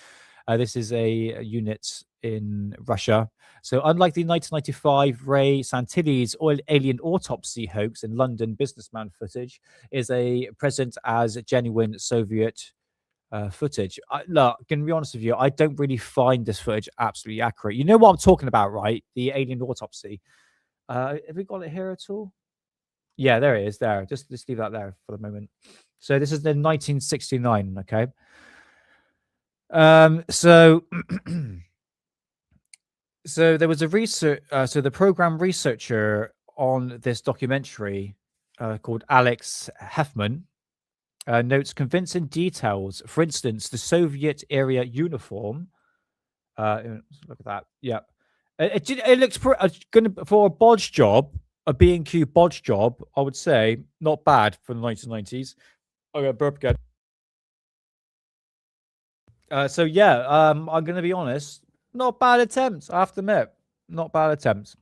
This is a unit in Russia. So, unlike the 1995 Ray Santilli's alien autopsy hoax in London businessman footage, is present as genuine Soviet footage. Look, can be honest with you, I don't really find this footage absolutely accurate. You know what I'm talking about, right? The alien autopsy. Have we got it here at all? Yeah, there it is. There, just leave that there for the moment. So this is the 1969. Okay. So so there was a research. So the program researcher on this documentary called Alex Heffman notes convincing details. For instance, the Soviet era uniform. Look at that. Yeah, it looks gonna for a bodge job, a B&Q bodge job. I would say not bad for the 1990s. Okay, burp again. So yeah, I'm gonna be honest. Not bad attempts. I have to admit, not bad attempts.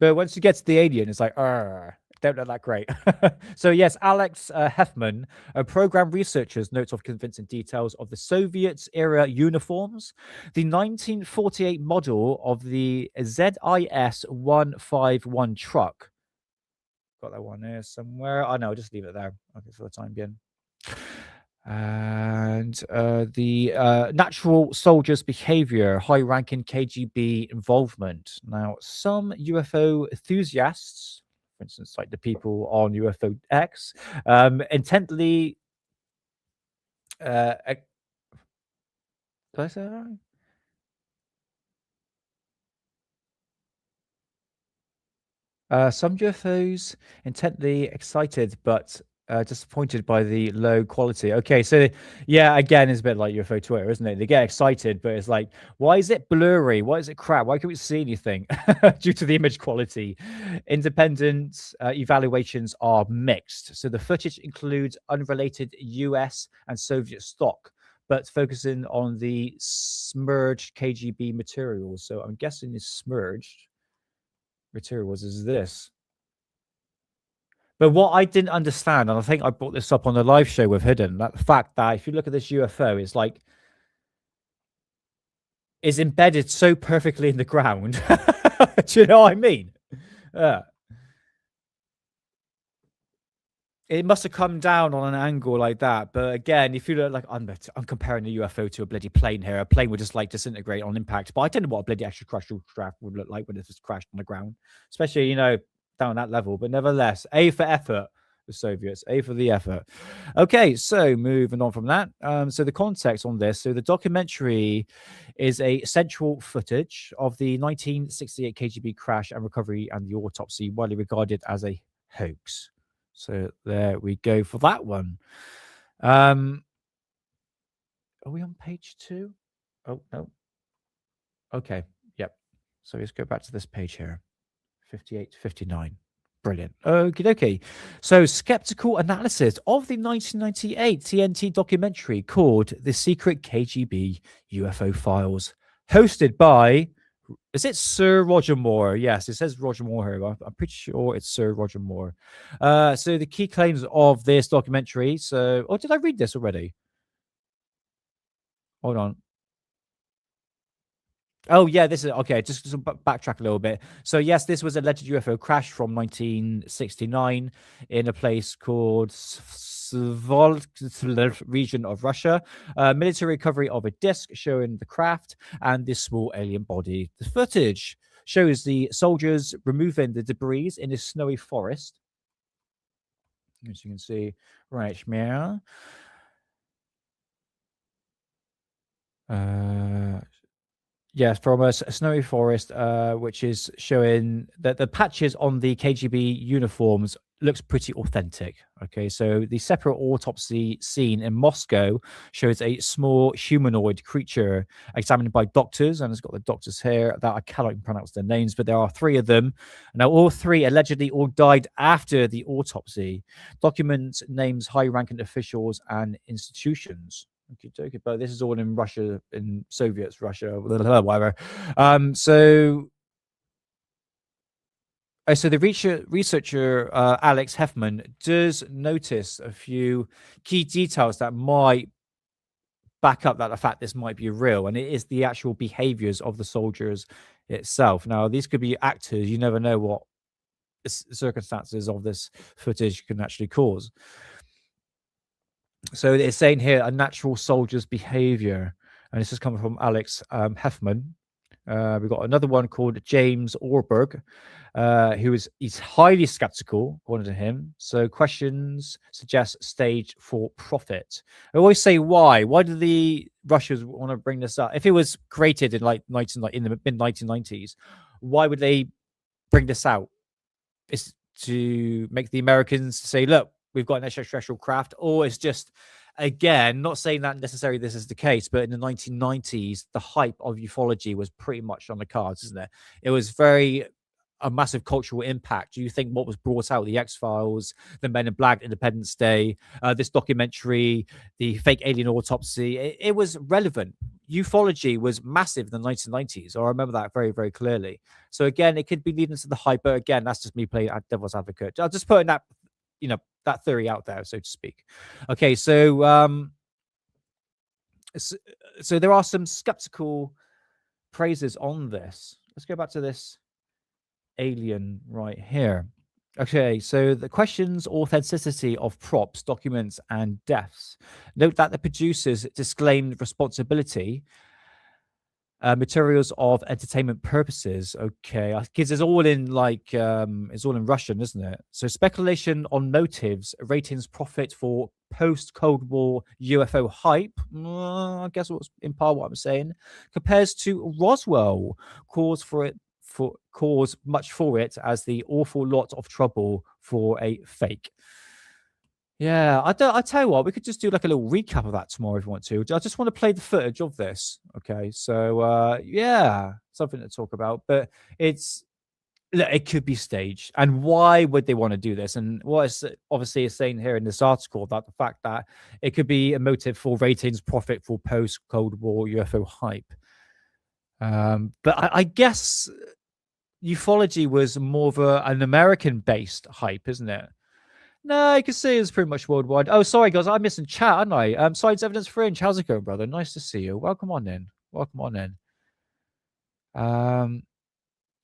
But once you get to the alien, it's like, don't look that great. So yes, Alex Heffman, a program researcher's notes of convincing details of the Soviet era uniforms, the 1948 model of the ZIS 151 truck. Got that one there somewhere. Oh no, just leave it there. Okay, for the time being. And the natural soldiers' behavior, high ranking KGB involvement. Now, some UFO enthusiasts, for instance, like the people on UFO X, intently. Did I say that right? Some UFOs intently excited but disappointed by the low quality. Okay, so yeah, again, it's a bit like UFO Twitter, isn't it? They get excited, but it's like, why is it blurry? Why is it crap? Why can't we see anything due to the image quality? Independent evaluations are mixed. So the footage includes unrelated US and Soviet stock, but focusing on the smerged KGB materials. So I'm guessing it's smerged materials is this. But what I didn't understand, and I think I brought this up on the live show with Hidden, that the fact that if you look at this UFO, it's like it's embedded so perfectly in the ground. Do you know what I mean? It must have come down on an angle like that. But again, if you look like I'm comparing a UFO to a bloody plane here. A plane would just like disintegrate on impact. But I don't know what a bloody extraterrestrial craft would look like when it was crashed on the ground, especially down that level. But nevertheless, A for effort. The Soviets, A for the effort. Okay, so moving on from that. So the context on this. So the documentary is a central footage of the 1968 KGB crash and recovery and the autopsy, widely regarded as a hoax. So there we go for that one. Are we on page 2? Oh, no. Okay. Yep. So let's go back to this page here. 58 to 59. Brilliant. Okay. So skeptical analysis of the 1998 TNT documentary called The Secret KGB UFO Files, hosted by, is it Sir Roger Moore? Yes, it says Roger Moore here. I'm pretty sure it's Sir Roger Moore. So the key claims of this documentary. So, did I read this already? Hold on. Oh yeah, this is okay. Just to backtrack a little bit. So yes, this was alleged UFO crash from 1969 in a place called Svolk region of Russia. Military recovery of a disc showing the craft and this small alien body. The footage shows the soldiers removing the debris in a snowy forest, as you can see right here. Yes, from a snowy forest, which is showing that the patches on the KGB uniforms looks pretty authentic. Okay, so the separate autopsy scene in Moscow shows a small humanoid creature examined by doctors, and it's got the doctors here that I cannot pronounce their names, but there are 3 of them. Now, all 3 allegedly all died after the autopsy. Documents names high-ranking officials and institutions. Okay, but this is all in Russia, in Soviets, Russia, whatever. So the researcher Alex Heffman does notice a few key details that might back up that the fact this might be real, and it is the actual behaviors of the soldiers itself. Now, these could be actors. You never know what circumstances of this footage can actually cause. So it's saying here a natural soldier's behavior, and this is coming from Alex Heffman. We've got another one called James Orberg, he's highly skeptical, according to him. So questions suggest stage for profit. I always say why. Why do the Russians want to bring this up? If it was created in in the mid 1990s, why would they bring this out? It's to make the Americans say, look, we've got an extraterrestrial craft, or it's just, again, not saying that necessarily this is the case, but in the 1990s, the hype of ufology was pretty much on the cards, isn't it? It was a massive cultural impact. Do you think what was brought out, the X-Files, the Men in Black, Independence Day, this documentary, the fake alien autopsy, it was relevant. Ufology was massive in the 1990s. I remember that very, very clearly. So again, it could be leading to the hype, but again, that's just me playing devil's advocate. I'll just putting that, that theory out there, so to speak. Okay, so so there are some skeptical praises on this. Let's go back to this alien right here. Okay, so the questions authenticity of props, documents, and deaths. Note that the producers disclaimed responsibility. Materials of entertainment purposes. Okay, because it's all in it's all in Russian, isn't it? So speculation on motives, ratings, profit for post-Cold War UFO hype. I guess what's in part what I'm saying compares to Roswell. Cause much for it as the awful lot of trouble for a fake. Yeah, I tell you what, we could just do like a little recap of that tomorrow if you want to. I just want to play the footage of this. Okay, so yeah, something to talk about, but it could be staged. And why would they want to do this? And what is obviously is saying here in this article about the fact that it could be a motive for ratings, profit for post-Cold War UFO hype. But I guess ufology was more of an American-based hype, isn't it? No, I can see it's pretty much worldwide. Oh, sorry, guys. I'm missing chat, aren't I? Science Evidence Fringe. How's it going, brother? Nice to see you. Welcome on in. Welcome on in.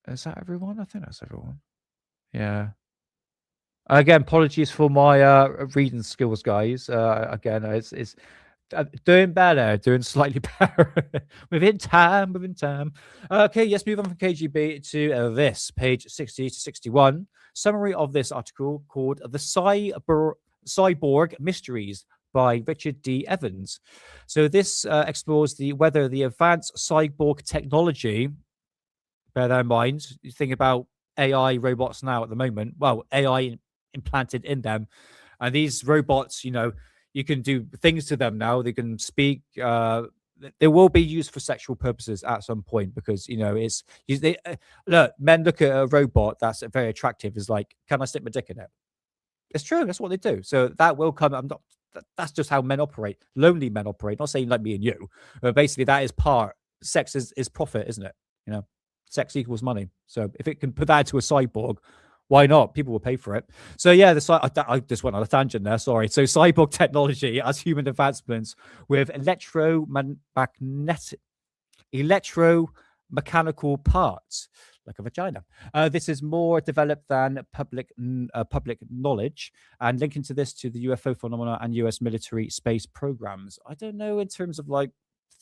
Is that everyone? I think that's everyone. Yeah. Again, apologies for my reading skills, guys. Again, it's doing better, doing slightly better within time. Okay, yes, move on from KGB to this page 60 to 61. Summary of this article called "The Cyborg Mysteries" by Richard D. Evans. So this explores whether the advanced cyborg technology. Bear that in mind. You think about AI robots now at the moment. Well, AI implanted in them, and these robots, you can do things to them now. They can speak. They will be used for sexual purposes at some point because look, men look at a robot that's very attractive. Is like, can I stick my dick in it? It's true. That's what they do. So that will come. That's just how men operate. Lonely men operate. Not saying like me and you, but basically that is part. Sex is profit, isn't it? Sex equals money. So if it can put that to a cyborg, why not? People will pay for it. So yeah, I just went on a tangent there. Sorry. So cyborg technology as human advancements with electromechanical parts, like a vagina. This is more developed than public knowledge, and linking to this to the UFO phenomena and US military space programs. I don't know in terms of like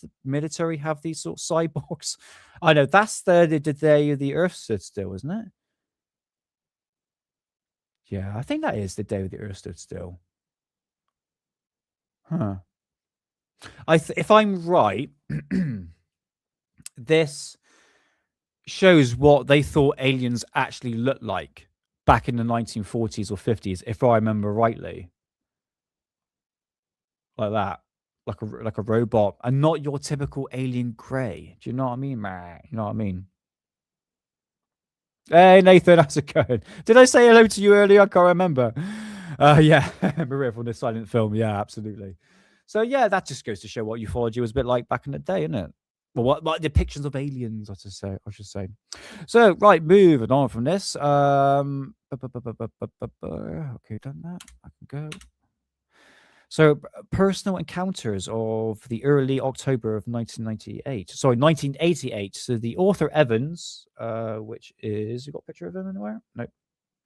the military have these sort of cyborgs. I know that's the day the Earth stood still, isn't it? Yeah, I think that is the day the Earth stood still. Huh. If I'm right, this shows what they thought aliens actually looked like back in the 1940s or 50s, if I remember rightly. Like that. Like a robot, and not your typical alien grey. Do you know what I mean, man? You know what I mean? Hey, Nathan, how's it going? Did I say hello to you earlier? I can't remember. Yeah, Maria from the silent film. Yeah, absolutely. So yeah, that just goes to show what ufology was a bit like back in the day, isn't it? Well, what depictions of aliens, I should say. So right, moving on from this. Okay, done that. I can go. So personal encounters of the early October of 1998. Sorry, 1988. So the author Evans, which is, you got a picture of him anywhere? Nope.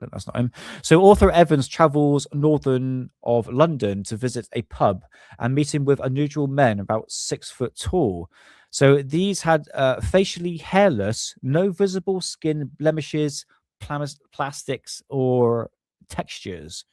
That's not him. So author Evans travels northern of London to visit a pub and meeting with unusual men about 6 foot tall. So these had facially hairless, no visible skin blemishes, plastics, or textures.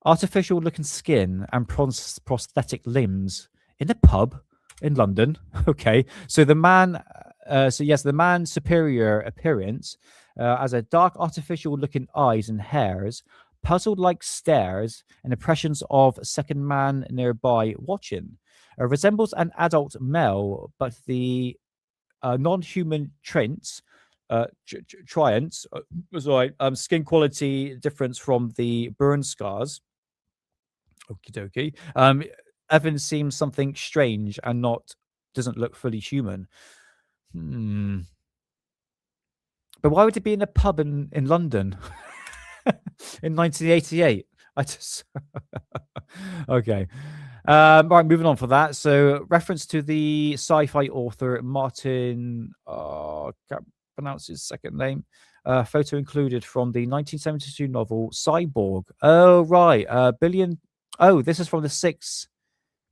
Artificial looking skin and prosthetic limbs in a pub in London. Okay. So the man's superior appearance as a dark artificial looking eyes and hairs, puzzled-like stares and impressions of a second man nearby watching. Resembles an adult male, but the non-human traits, triants, skin quality difference from the burn scars. Okie dokie. Evan seems something strange and doesn't look fully human. But why would it be in a pub in London in 1988? I just okay. Right, moving on for that. So, reference to the sci-fi author Martin. Can't pronounce his second name. Photo included from the 1972 novel Cyborg. Oh right, billion. Oh, this is from the $6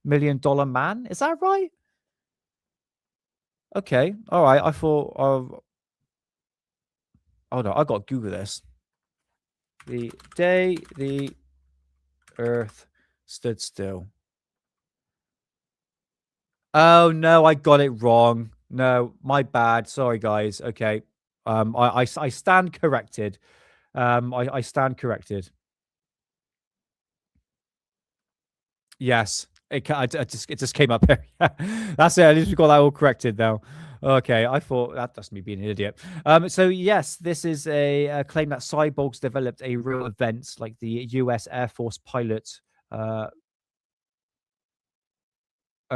Million Man. Is that right? Okay, all right. I thought. Oh no, I got to Google this. The day the Earth stood still. Oh no, I got it wrong. No, my bad. Sorry, guys. Okay. I stand corrected. I stand corrected. Yes, it just came up here. That's it. At least we got that all corrected now. Okay, I thought that's me being an idiot. So yes, this is a claim that cyborgs developed a real event, like the U.S. Air Force pilot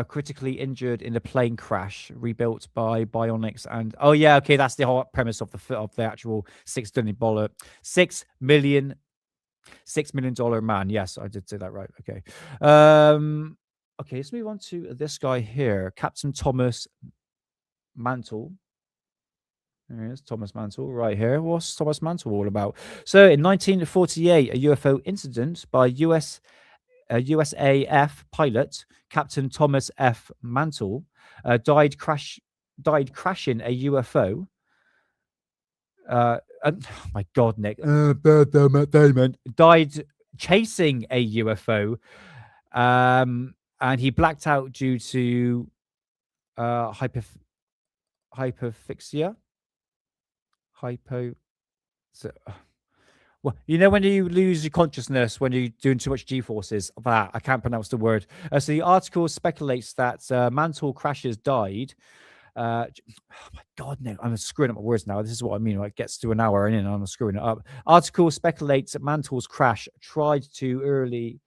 critically injured in a plane crash rebuilt by bionics. And oh yeah, okay, that's the whole premise of the actual $6 million man. Yes, I did say that right. Okay. Okay, let's move on to this guy here, Captain Thomas Mantle. There's Thomas Mantle right here. What's Thomas Mantle all about? So in 1948, a UFO incident by USAF pilot Captain Thomas F. Mantle died crashing a UFO. Oh my God, Nick. Damon died chasing a UFO, and he blacked out due to hypoxia. Well, you know when you lose your consciousness when you're doing too much G-forces? That I can't pronounce the word. So the article speculates that Mantle crashes died. Oh my God, no, I'm screwing up my words now. This is what I mean. It gets to an hour in and I'm screwing it up. Article speculates that Mantle's crash tied to early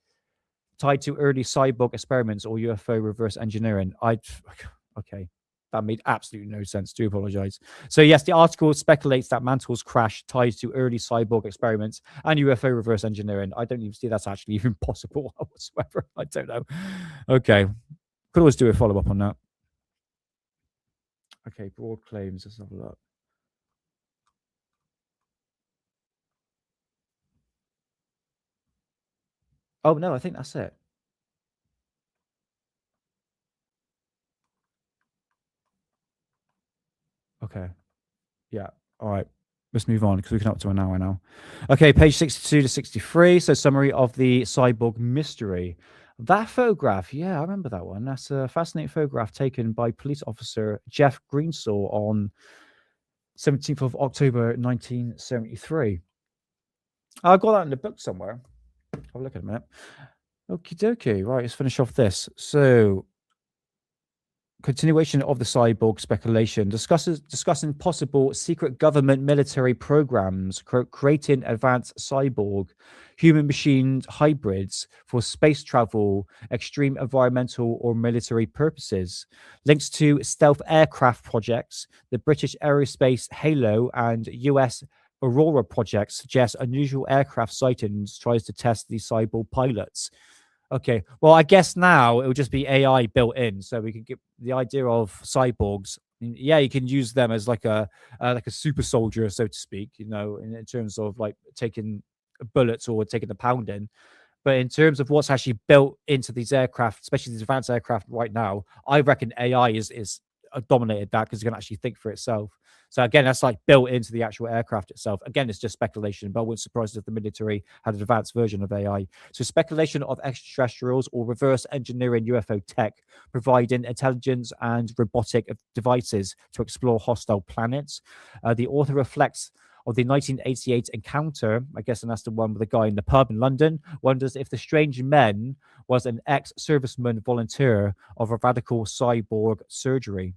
cyborg experiments or UFO reverse engineering. Okay. That made absolutely no sense. Do apologize. So yes, the article speculates that Mantle's crash ties to early cyborg experiments and UFO reverse engineering. I don't even see that's actually even possible whatsoever. I don't know. Okay. Could always do a follow-up on that. Okay, broad claims. Let's have a look. Oh no, I think that's it. Okay. Yeah. All right. Let's move on because we can up to an hour now. Okay, page 62 to 63. So summary of the cyborg mystery. That photograph, yeah, I remember that one. That's a fascinating photograph taken by police officer Jeff Greensaw on 17th of October 1973. I got that in the book somewhere. I'll look at it a minute. Okie dokie. Right, let's finish off this. So continuation of the cyborg speculation, discussing possible secret government military programs creating advanced cyborg human machine hybrids for space travel, extreme environmental or military purposes. Links to stealth aircraft projects, the British aerospace Halo and US Aurora projects suggest unusual aircraft sightings tries to test the cyborg pilots. Okay, well, I guess now it will just be AI built in, so we can get the idea of cyborgs. Yeah, you can use them as like a super soldier, so to speak. You know, in terms of like taking bullets or taking the pounding. But in terms of what's actually built into these aircraft, especially these advanced aircraft right now, I reckon AI is dominated that because it can actually think for itself. So again, that's like built into the actual aircraft itself. Again, it's just speculation, but I wouldn't surprise if the military had an advanced version of AI. So speculation of extraterrestrials or reverse engineering UFO tech, providing intelligence and robotic devices to explore hostile planets. The author reflects of the 1988 encounter, I guess, and that's the one with the guy in the pub in London, wonders if the strange man was an ex-serviceman volunteer of a radical cyborg surgery.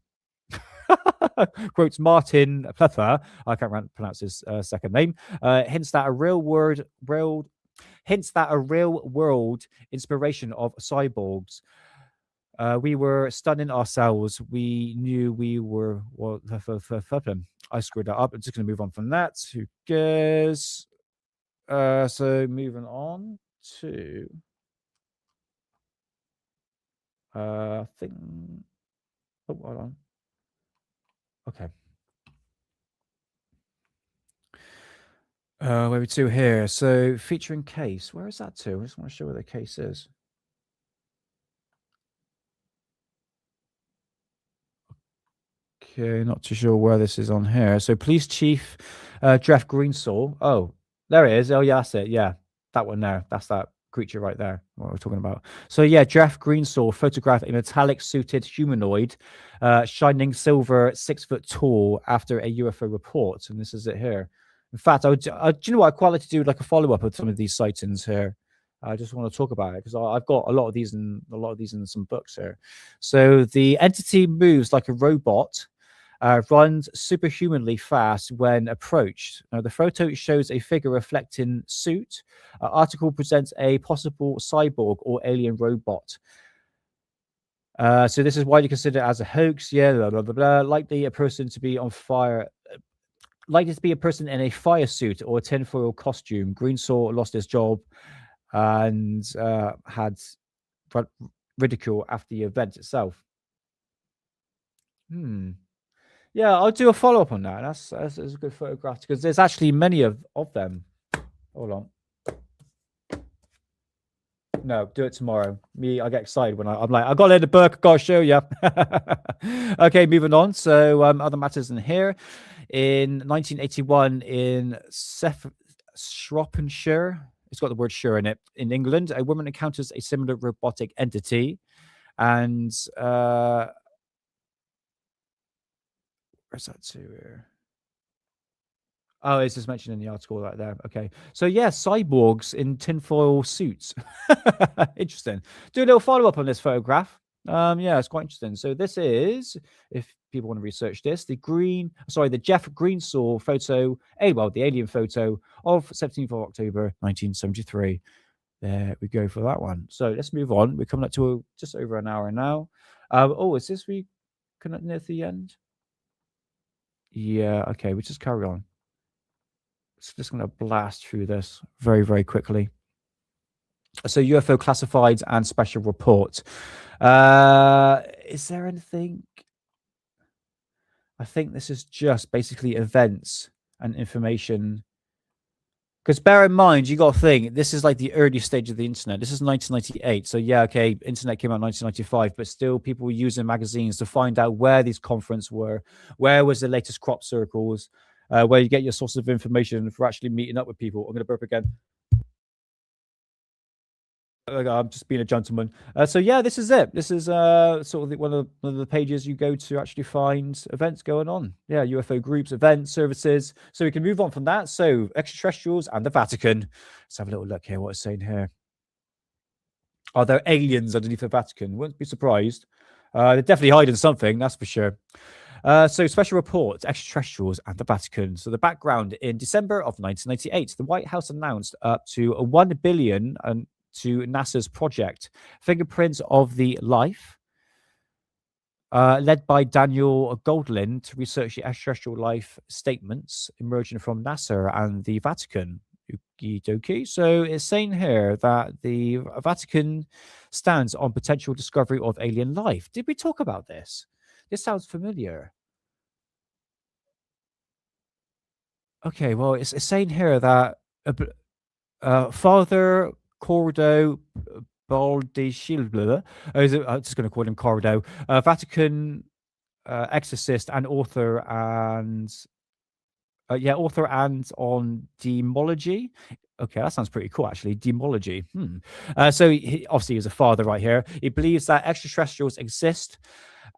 Quotes Martin Plether, I can't pronounce his second name, hints that a real world inspiration of cyborgs. We were stunning ourselves. We knew we were. Well, I screwed that up. I'm just going to move on from that. Who cares? So moving on to. I think. Oh, hold on. Okay. Where are we to here? So featuring case. Where is that to? I just want to show where the case is. Okay, not too sure where this is on here. So Police Chief Jeff Greensaw. Oh, there it is. Oh, yeah, that's it. Yeah, that one there. That's that creature right there, what we're talking about. So yeah, Jeff Greensaw photographed a metallic suited humanoid, shining silver, 6 foot tall, after a UFO report. And this is it here. In fact, do you know what? I'd quite like to do like a follow up of some of these sightings here. I just want to talk about it because I've got a lot of these in some books here. So the entity moves like a robot, runs superhumanly fast when approached. Now, the photo shows a figure reflecting suit. Article presents a possible cyborg or alien robot. So this is widely considered as a hoax. Yeah, blah, blah, blah, blah. Likely a person to be on fire. Likely to be a person in a fire suit or a tinfoil costume. Greensaw lost his job and had ridicule after the event itself. Yeah, I'll do a follow up on that. That's a good photograph because there's actually many of them. Hold on. No, do it tomorrow. I get excited when I'm like, I got to learn the book. I got to show you. Okay, moving on. So other matters in here. In 1981, in Shropshire, it's got the word "sure" in it. In England, a woman encounters a similar robotic entity, and where's that to here? Oh, it's just mentioned in the article right there. Okay. So yeah, cyborgs in tinfoil suits. Interesting. Do a little follow-up on this photograph. Yeah, it's quite interesting. So this is, if people want to research this, the Jeff Greensaw photo, the alien photo of 17th of October, 1973. There we go for that one. So let's move on. We're coming up to just over an hour now. Is this we near the end? Yeah, okay, we just carry on. So just going to blast through this very, very quickly. So UFO classified and special report. Is there anything? I think this is just basically events and information. Because bear in mind, you got to think, this is like the early stage of the internet. This is 1998. So yeah, okay, internet came out in 1995, but still people were using magazines to find out where these conferences were, where was the latest crop circles, where you get your sources of information for actually meeting up with people. I'm going to burp again. I'm just being a gentleman. So yeah, this is it. This is sort of one of the pages you go to actually find events going on. Yeah, UFO groups, events, services. So we can move on from that. So extraterrestrials and the Vatican. Let's have a little look here. What it's saying here. Are there aliens underneath the Vatican? Wouldn't be surprised. They're definitely hiding something, that's for sure. So special report, extraterrestrials and the Vatican. So the background: in December of 1998, the White House announced up to $1 billion to NASA's project Fingerprints of the Life, led by Danail Goldlin, to research the extraterrestrial life statements emerging from NASA and the Vatican. Okie dokie. So it's saying here that the Vatican stands on potential discovery of alien life. Did we talk about this? This sounds familiar. Okay, well, it's saying here that Father Cordo Baldacci, I'm just going to call him Cordo, Vatican exorcist and author and on demology. Okay, that sounds pretty cool, actually. Demology. So he obviously is a father right here. He believes that extraterrestrials exist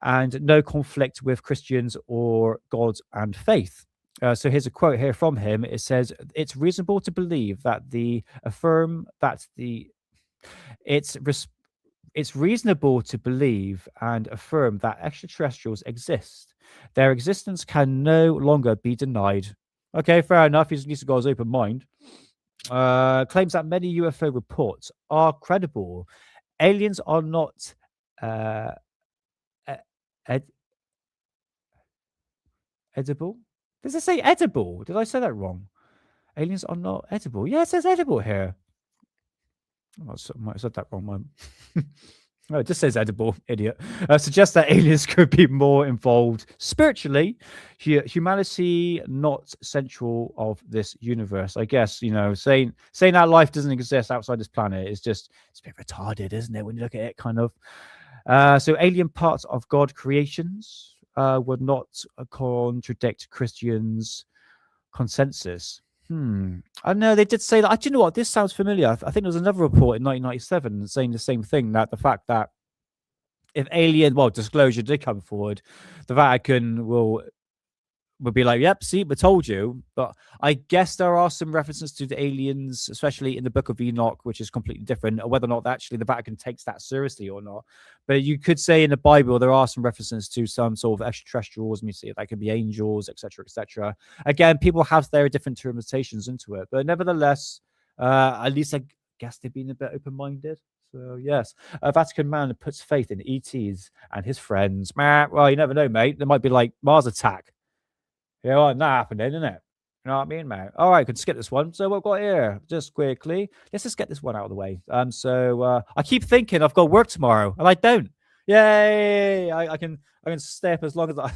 and no conflict with Christians or God and faith. So here's a quote here from him. It says, "It's reasonable to believe that it's reasonable to believe and affirm that extraterrestrials exist. Their existence can no longer be denied." Okay, fair enough. He's at least got his open mind. Claims that many UFO reports are credible. Aliens are not uh, e- ed- edible. Does it say edible? Did I say that wrong? Aliens are not edible. Yeah, it says edible here. I might have said that wrong, man. Oh, it just says edible, idiot. Suggests that aliens could be more involved spiritually. Humanity not central of this universe. I guess, saying that life doesn't exist outside this planet is it's a bit retarded, isn't it? When you look at it, kind of. So alien parts of God creations would not contradict Christians' consensus. I know they did say that. Do you know what? This sounds familiar. I think there was another report in 1997 saying the same thing, that the fact that if disclosure did come forward, the Vatican would be like, "Yep, see, we told you." But I guess there are some references to the aliens, especially in the Book of Enoch, which is completely different, whether or not actually the Vatican takes that seriously or not. But you could say in the Bible there are some references to some sort of extraterrestrials, and you see that could be angels, etc., etc. Again, people have their different interpretations into it, but nevertheless, at least I guess they've been a bit open-minded. So yes, a Vatican man puts faith in ETs and his friends. Well, you never know, mate. There might be like Mars attack. Yeah, well, not happening, isn't it? You know what I mean, mate? All right, can skip this one. So what we've got here, just quickly, let's just get this one out of the way. I keep thinking I've got work tomorrow, and I don't. Yay! I can stay up as long as I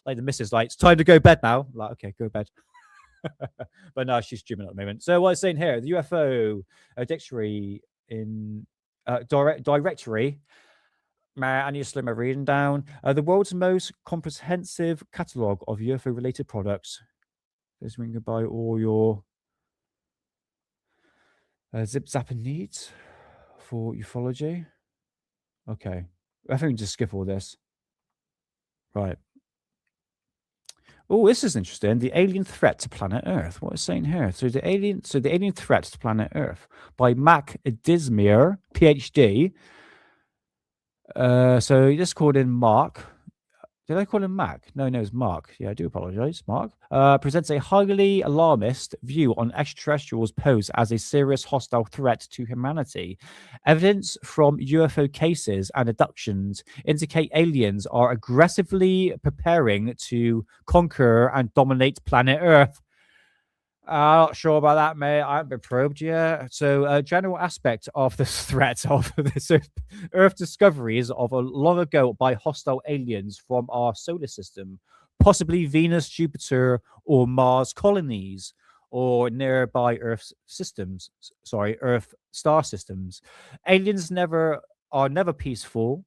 like. The missus like, it's time to go to bed now. I'm like, okay, go to bed. But no, she's dreaming at the moment. So what it's saying here, the UFO dictionary in directory. I need to slow my reading down. The world's most comprehensive catalogue of UFO-related products. There's when you can buy all your zip-zapping needs for ufology. Okay. I think we can just skip all this. Right. Oh, this is interesting. The alien threat to planet Earth. What is saying here? So the alien threat to planet Earth by Mac Dismere, PhD. So he just called in Mark. Did I call him Mac? No, it's Mark. Yeah, I do apologize. Mark presents a highly alarmist view on extraterrestrials pose as a serious hostile threat to humanity. Evidence from UFO cases and abductions indicate aliens are aggressively preparing to conquer and dominate planet Earth. I'm not sure about that, mate. I haven't been probed yet. So, general aspect of this threat of this Earth discoveries of a long ago by hostile aliens from our solar system, possibly Venus, Jupiter, or Mars colonies, or nearby Earth systems. Earth star systems. Aliens are never peaceful.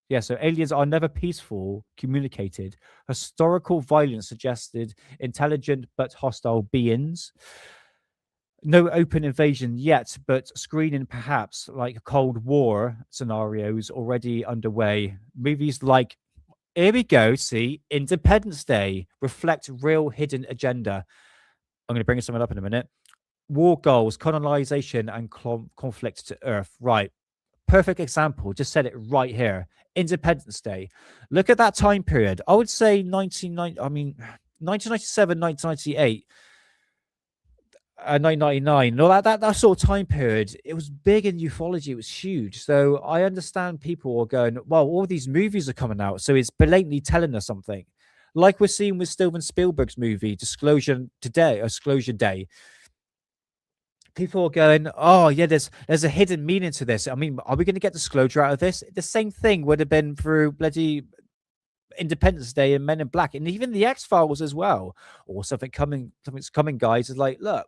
Yeah, so aliens are never peaceful, communicated. Historical violence suggested intelligent but hostile beings. No open invasion yet, but screening perhaps like Cold War scenarios already underway. Movies like, here we go, see, Independence Day reflect real hidden agenda. I'm going to bring something up in a minute. War goals, colonization, and conflict to Earth. Right. Perfect example. Just said it right here. Independence Day. Look at that time period. I would say 1997, 1998, 1999. No, that sort of time period. It was big in ufology. It was huge. So I understand people are going, well, all these movies are coming out, so it's blatantly telling us something. Like we're seeing with Steven Spielberg's movie Disclosure Day. People are going, oh yeah, there's a hidden meaning to this. I mean, are we going to get disclosure out of this? The same thing would have been through bloody Independence Day and Men in Black, and even the X-Files as well, or something's coming, guys. Is like, look,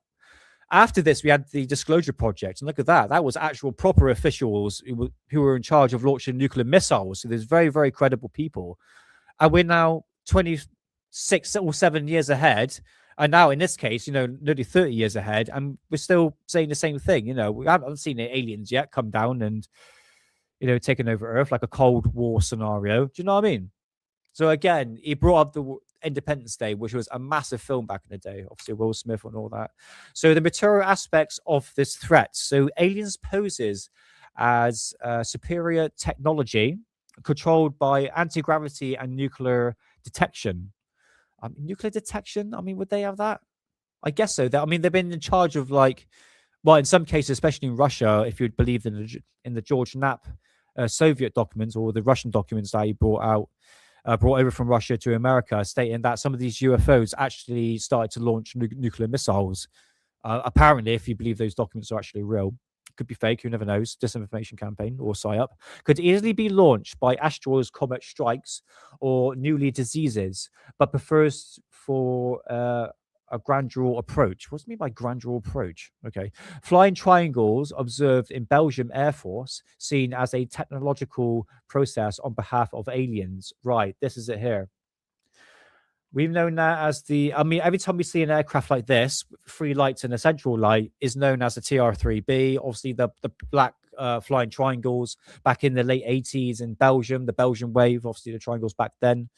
after this we had the Disclosure Project, and look at that. That was actual proper officials who were in charge of launching nuclear missiles. So there's very, very credible people, and we're now 26 or 7 years ahead. And now, in this case, nearly 30 years ahead, and we're still saying the same thing. We haven't seen the aliens yet come down and, taking over Earth like a Cold War scenario. Do you know what I mean? So again, he brought up the Independence Day, which was a massive film back in the day, obviously Will Smith and all that. So the material aspects of this threat. So aliens poses as superior technology controlled by anti-gravity and nuclear detection. Nuclear detection? I mean, would they have that? I guess so. I mean, they've been in charge of like, well, in some cases, especially in Russia, if you'd believe in the George Knapp Soviet documents or the Russian documents that he brought over from Russia to America, stating that some of these UFOs actually started to launch nuclear missiles. Apparently, if you believe those documents are actually real, could be fake, who never knows, disinformation campaign or psyop, could easily be launched by asteroids, comet strikes, or newly diseases, but prefers for a gradual approach. What's it mean by gradual approach? Okay. Flying triangles observed in Belgium Air Force, seen as a technological process on behalf of aliens. Right, this is it here. We've known that as every time we see an aircraft like this, 3 lights and a central light, is known as the TR-3B. Obviously, the black flying triangles back in the late 80s in Belgium, the Belgian wave, obviously the triangles back then,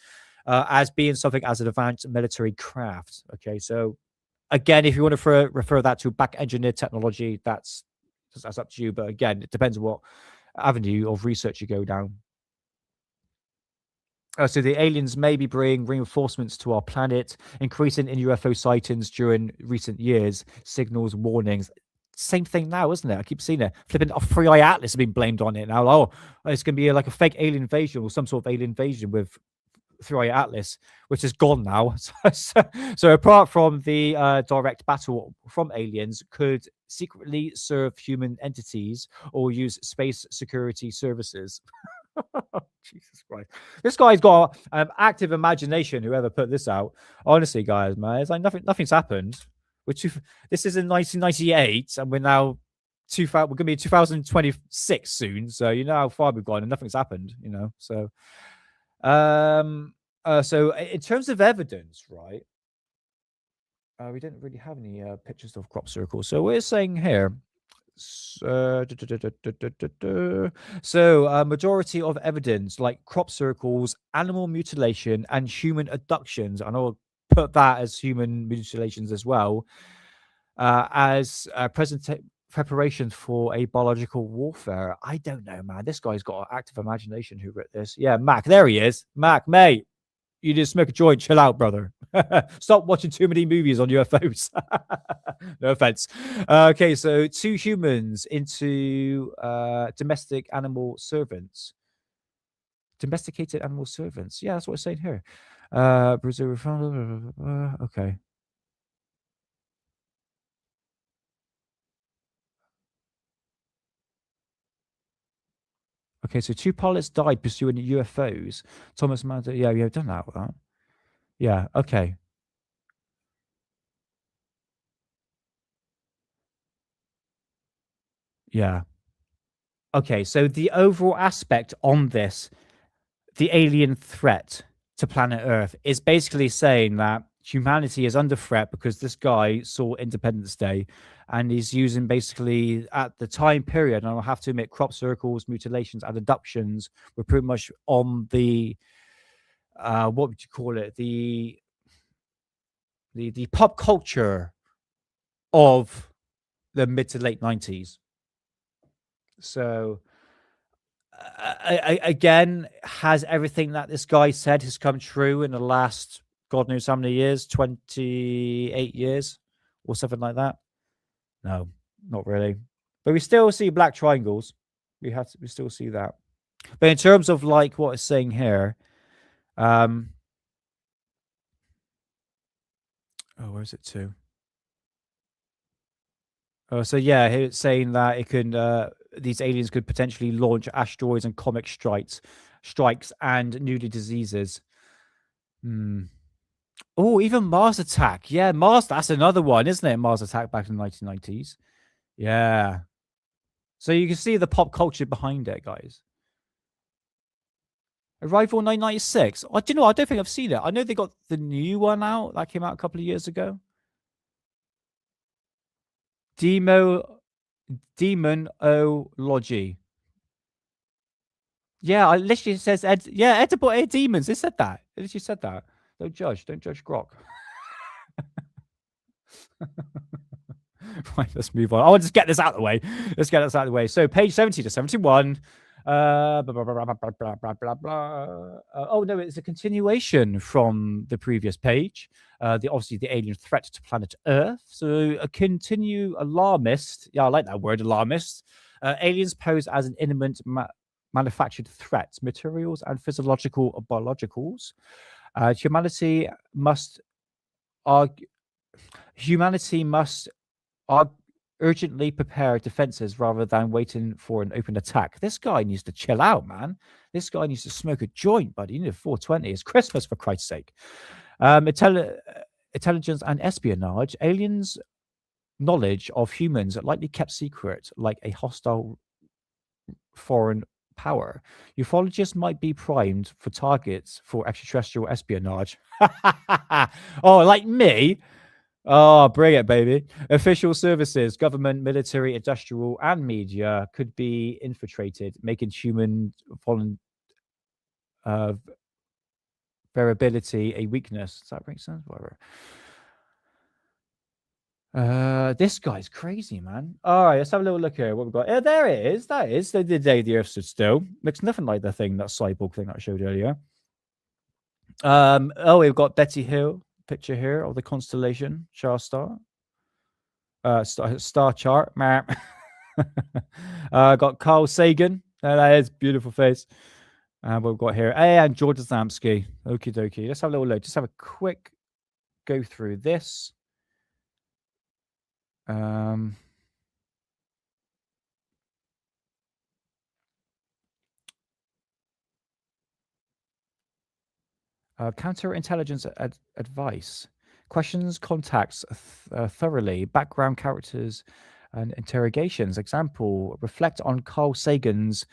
as being something as an advanced military craft. Okay, so again, if you want to refer that to back engineered technology, that's up to you. But again, it depends on what avenue of research you go down. So the aliens maybe bring reinforcements to our planet, increasing in UFO sightings during recent years, signals, warnings. Same thing now, isn't it? I keep seeing it. Flipping a Free Eye Atlas has been blamed on it now. Oh, it's going to be like a fake alien invasion or some sort of alien invasion with Free Eye Atlas, which is gone now. So apart from the direct battle from aliens, could secretly serve human entities or use space security services. Jesus Christ. This guy's got active imagination, whoever put this out. Honestly, guys, man, it's like nothing's happened. This is in 1998, and we're now we're going to be 2026 soon. So you know how far we've gone, and nothing's happened. You know, so so in terms of evidence, right? We didn't really have any pictures of crop circles. So we're saying here. So majority of evidence like crop circles, animal mutilation, and human abductions, and I'll put that as human mutilations as well, as preparation for a biological warfare. I don't know, man. This guy's got an active imagination. Who wrote this? Yeah, Mac. There he is. Mac, mate. You just smoke a joint, chill out, brother. Stop watching too many movies on UFOs. No offense. Okay, so 2 humans into domestic animal servants. Domesticated animal servants. Yeah, that's what it's saying here. Brazil. Okay. Okay, so 2 pilots died pursuing UFOs. Thomas Manta. Yeah, we have done that. Yeah, okay. Yeah. Okay, so the overall aspect on this, the alien threat to planet Earth, is basically saying that humanity is under threat because this guy saw Independence Day and he's using basically at the time period, and I'll have to admit, crop circles, mutilations, and abductions were pretty much on the what would you call it? The pop culture of the mid to late 90s. So again, has everything that this guy said has come true in the last God knows how many years, 28 years or something like that? No, not really. But we still see black triangles. We still see that. But in terms of like what it's saying here, oh, where is it to? Oh, so yeah, here it's saying that it can these aliens could potentially launch asteroids and comet strikes and newly diseases. Oh, even Mars Attack. Yeah, Mars, that's another one, isn't it? Mars Attack back in the 1990s. Yeah. So you can see the pop culture behind it, guys. Arrival 996. Oh, do you know, I don't think I've seen it. I know they got the new one out. That came out a couple of years ago. Demonology. Yeah, I literally says edible air demons. They said that. It literally said that. Don't judge Grok. Right, let's move on. I'll just get this out of the way. Let's get this out of the way. So page 70 to 71. Blah, blah, blah, blah, blah, blah, blah, blah. Oh no, it's a continuation from the previous page. Obviously the alien threat to planet Earth. So a continue alarmist. Yeah, I like that word, alarmist. Aliens pose as an imminent manufactured threat, materials and physiological biologicals. Humanity must urgently prepare defenses rather than waiting for an open attack. This guy needs to chill out, man. This guy needs to smoke a joint, buddy. You need a 420. It's Christmas, for Christ's sake. Intelligence and espionage. Aliens' knowledge of humans likely kept secret, like a hostile foreign power. Ufologists might be primed for targets for extraterrestrial espionage. Oh, like me? Oh, bring it, baby. Official services, government, military, industrial, and media could be infiltrated, making human variability a weakness. Does that make sense? Whatever. This guy's crazy, man. All right, let's have a little look here. What we've got. There it is. That is the day the Earth stood still. Looks nothing like the thing, that cyborg thing that I showed earlier. Oh, we've got Betty Hill picture here of the constellation star chart. Got Carl Sagan. That is beautiful face. What we've got here. And George Adamski. Okie dokie. Let's have a little look. Just have a quick go through this. Counterintelligence advice. Questions, contacts thoroughly, background characters and interrogations. Example, reflect on Carl Sagan's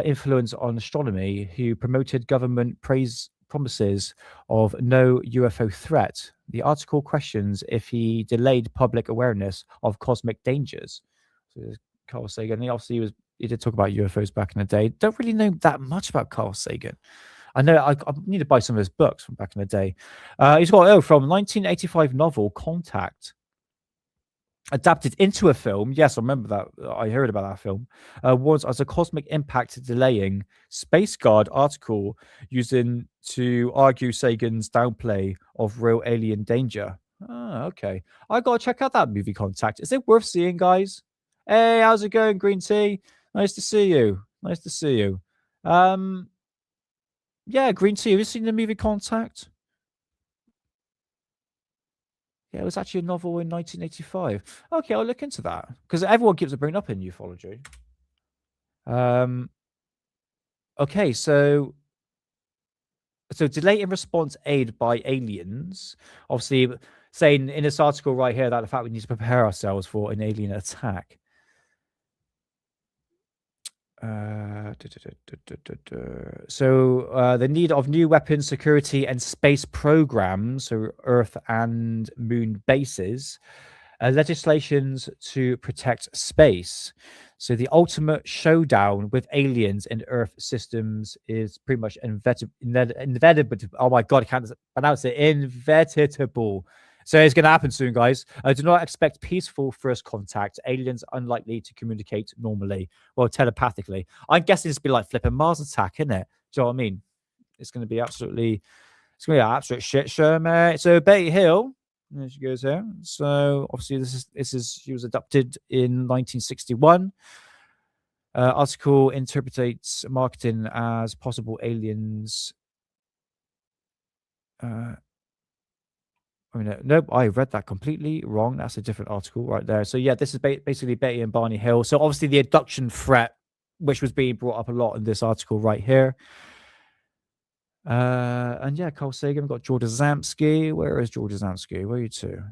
influence on astronomy, who promoted government promises of no UFO threat. The article questions if he delayed public awareness of cosmic dangers. So Carl Sagan, he did talk about UFOs back in the day. Don't really know that much about Carl Sagan. I know I need to buy some of his books from back in the day. He's got from 1985 novel Contact, adapted into a film. Yes, I remember that. I heard about that film. Was as a cosmic impact delaying Space Guard article using to argue Sagan's downplay of real alien danger. Oh, okay. I gotta check out that movie Contact. Is it worth seeing, guys? Hey, how's it going, Green Tea? Nice to see you. Nice to see you. Yeah, Green Tea. Have you seen the movie Contact? Yeah, it was actually a novel in 1985. Okay, I'll look into that because everyone keeps bringing up in ufology. Okay, so delay in response aid by aliens. Obviously, saying in this article right here that the fact we need to prepare ourselves for an alien attack. So the need of new weapons, security, and space programs, so Earth and Moon bases, legislations to protect space. So the ultimate showdown with aliens in Earth systems is pretty much inevitable. Oh my God, I can't pronounce it. Inevitable. So it's going to happen soon, guys. Do not expect peaceful first contact. Aliens unlikely to communicate normally or telepathically. I'm guessing it's be like flipping Mars attack, isn't it? Do you know what I mean? It's going to be absolutely, it's going to be an absolute shit show, mate. So Betty Hill, there she goes here. So obviously she was adopted in 1961. Article interprets marketing as possible aliens. Nope, I read that completely wrong. That's a different article right there. So yeah, this is basically Betty and Barney Hill. So obviously the abduction threat, which was being brought up a lot in this article right here. And yeah, Carl Sagan. We've got George Adamski. Where is George Adamski? Where are you two?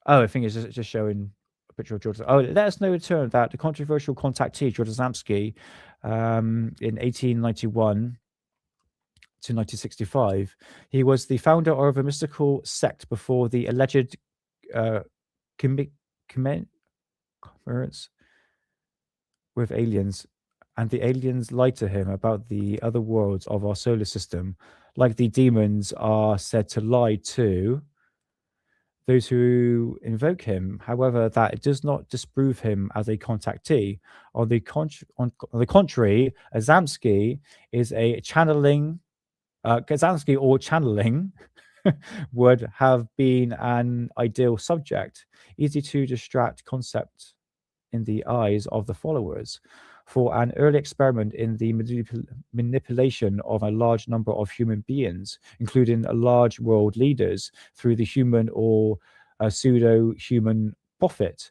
Oh, I think it's just showing a picture of George. Oh, let us know in turn that the controversial contactee, George Adamski, in 1891 to 1965, he was the founder of a mystical sect before the alleged commence with aliens, and the aliens lied to him about the other worlds of our solar system, like the demons are said to lie to those who invoke him. However, that does not disprove him as a contactee. On the contrary, Azamsky is a channeling. Kazansky or channeling would have been an ideal subject, easy to distract concept in the eyes of the followers. For an early experiment in the manipulation of a large number of human beings, including large world leaders, through the human or pseudo-human prophet.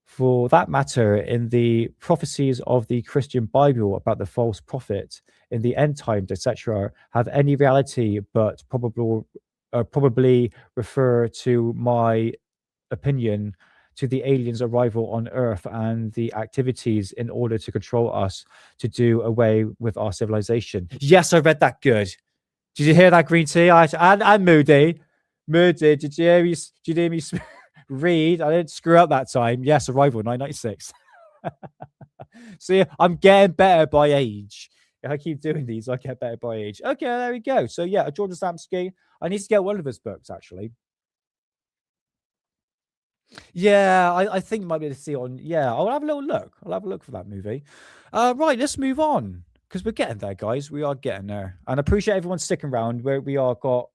For that matter, in the prophecies of the Christian Bible about the false prophet in the end times, etc., have any reality, but probably refer to my opinion to the aliens' arrival on Earth and the activities in order to control us to do away with our civilization. Yes, I read that good. Did you hear that, Green Tea? And Moody. Moody, did you hear me read? I didn't screw up that time. Yes, Arrival 996. See, I'm getting better by age. If I keep doing these, I get better by age. Okay, there we go. So yeah, George Zamsky. I need to get one of his books, actually. Yeah, I think you might be able to see it on. Yeah, I'll have a little look. I'll have a look for that movie. Right, let's move on because we're getting there, guys. We are getting there, and I appreciate everyone sticking around. Where we are got.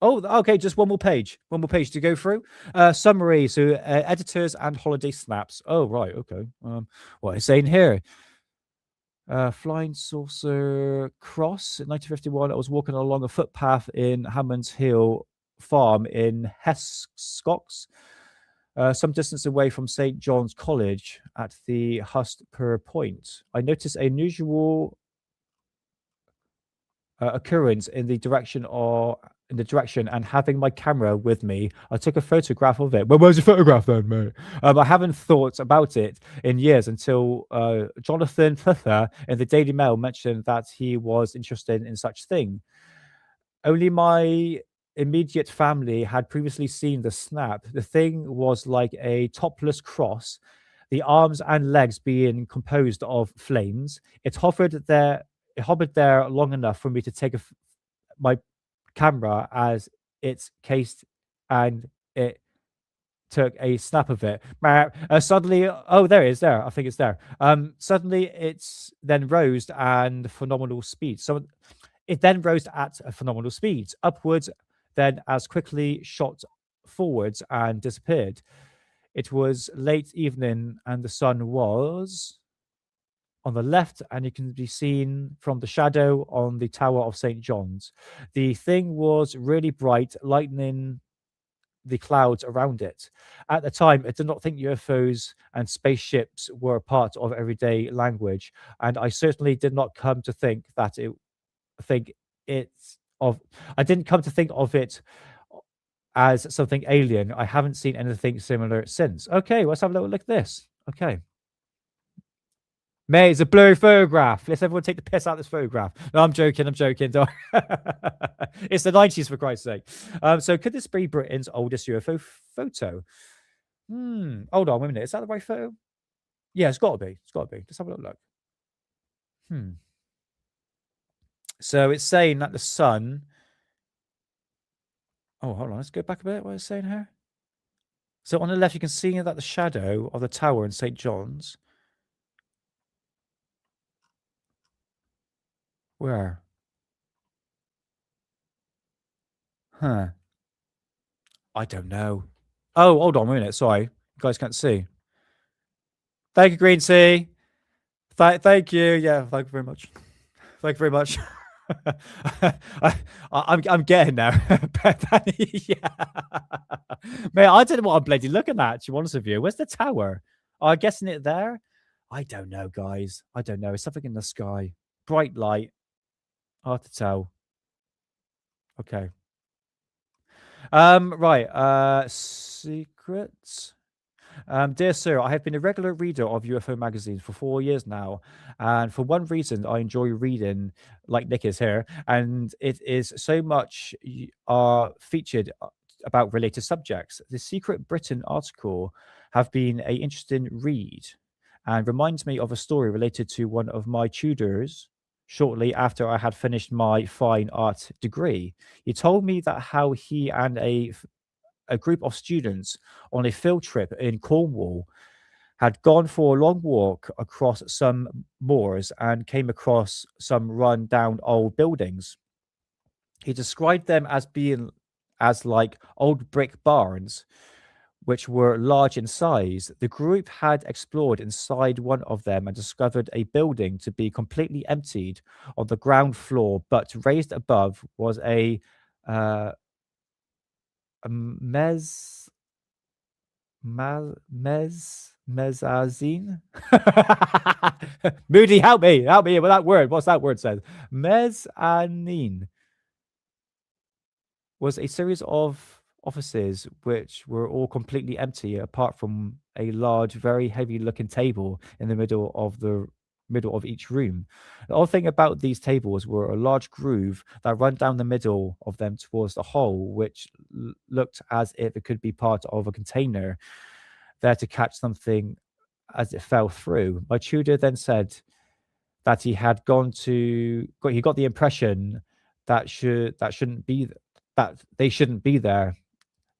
Oh, okay, just one more page. One more page to go through. Summary. So, editors and holiday snaps. Oh, right. Okay. What is saying here? Flying saucer cross in 1951. I was walking along a footpath in Hammond's Hill Farm in Hescox, some distance away from St. John's College at the Hurstper Point. I noticed a unusual occurrence in the direction and having my camera with me, I took a photograph of it. Well, where's your photograph then, mate? I haven't thought about it in years until Jonathan Thither in the Daily Mail mentioned that he was interested in such thing. Only my immediate family had previously seen the snap. The thing was like a topless cross, the arms and legs being composed of flames. It hovered there long enough for me to take my camera as it's cased, and it took a snap of it. Suddenly, oh, there it is. There, I think it's there. Suddenly, it's then rose and phenomenal speed. So it then rose at a phenomenal speed upwards, then as quickly shot forwards and disappeared. It was late evening, and the sun was on the left, and you can be seen from the shadow on the Tower of St. John's. The thing was really bright, lightening the clouds around it. At the time, I did not think UFOs and spaceships were part of everyday language, and I certainly did not come to think that I didn't come to think of it as something alien. I haven't seen anything similar since. Okay, let's have a little look at this. Okay. Mate, it's a blurry photograph. Let's everyone take the piss out of this photograph. No, I'm joking. It's the 90s, for Christ's sake. So could this be Britain's oldest UFO photo? Hold on, wait a minute. Is that the right photo? Yeah, it's got to be. It's got to be. Let's have a little look. So it's saying that the sun... Oh, hold on. Let's go back a bit. What it's saying here? So on the left, you can see that the shadow of the tower in St. John's... Where? Huh. I don't know. Oh, hold on a minute. Sorry. You guys can't see. Thank you, Green Tea. Thank you. Yeah, thank you very much. Thank you very much. I'm getting there. Yeah. Mate, I don't know what I'm bloody looking at, to be honest with you. Where's the tower? Oh, I'm guessing it there? I don't know, guys. I don't know. It's something in the sky. Bright light. Hard to tell. Okay. Right. Secrets. Dear sir, I have been a regular reader of UFO magazines for 4 years now, and for one reason, I enjoy reading, like Nick is here, and it is so much featured about related subjects. The Secret Britain article have been an interesting read, and reminds me of a story related to one of my tutors shortly after I had finished my fine art degree. He told me that how he and a group of students on a field trip in Cornwall had gone for a long walk across some moors and came across some run down old buildings. He described them as being as like old brick barns, which were large in size. The group had explored inside one of them and discovered a building to be completely emptied on the ground floor, but raised above was uh, a mezzanine. Moody, help me with that word. What's that word says? Mezzanine was a series of offices which were all completely empty apart from a large, very heavy looking table in the middle of each room. The odd thing about these tables were a large groove that ran down the middle of them towards the hole, which looked as if it could be part of a container there to catch something as it fell through. My tutor then said that he got the impression that they shouldn't be there,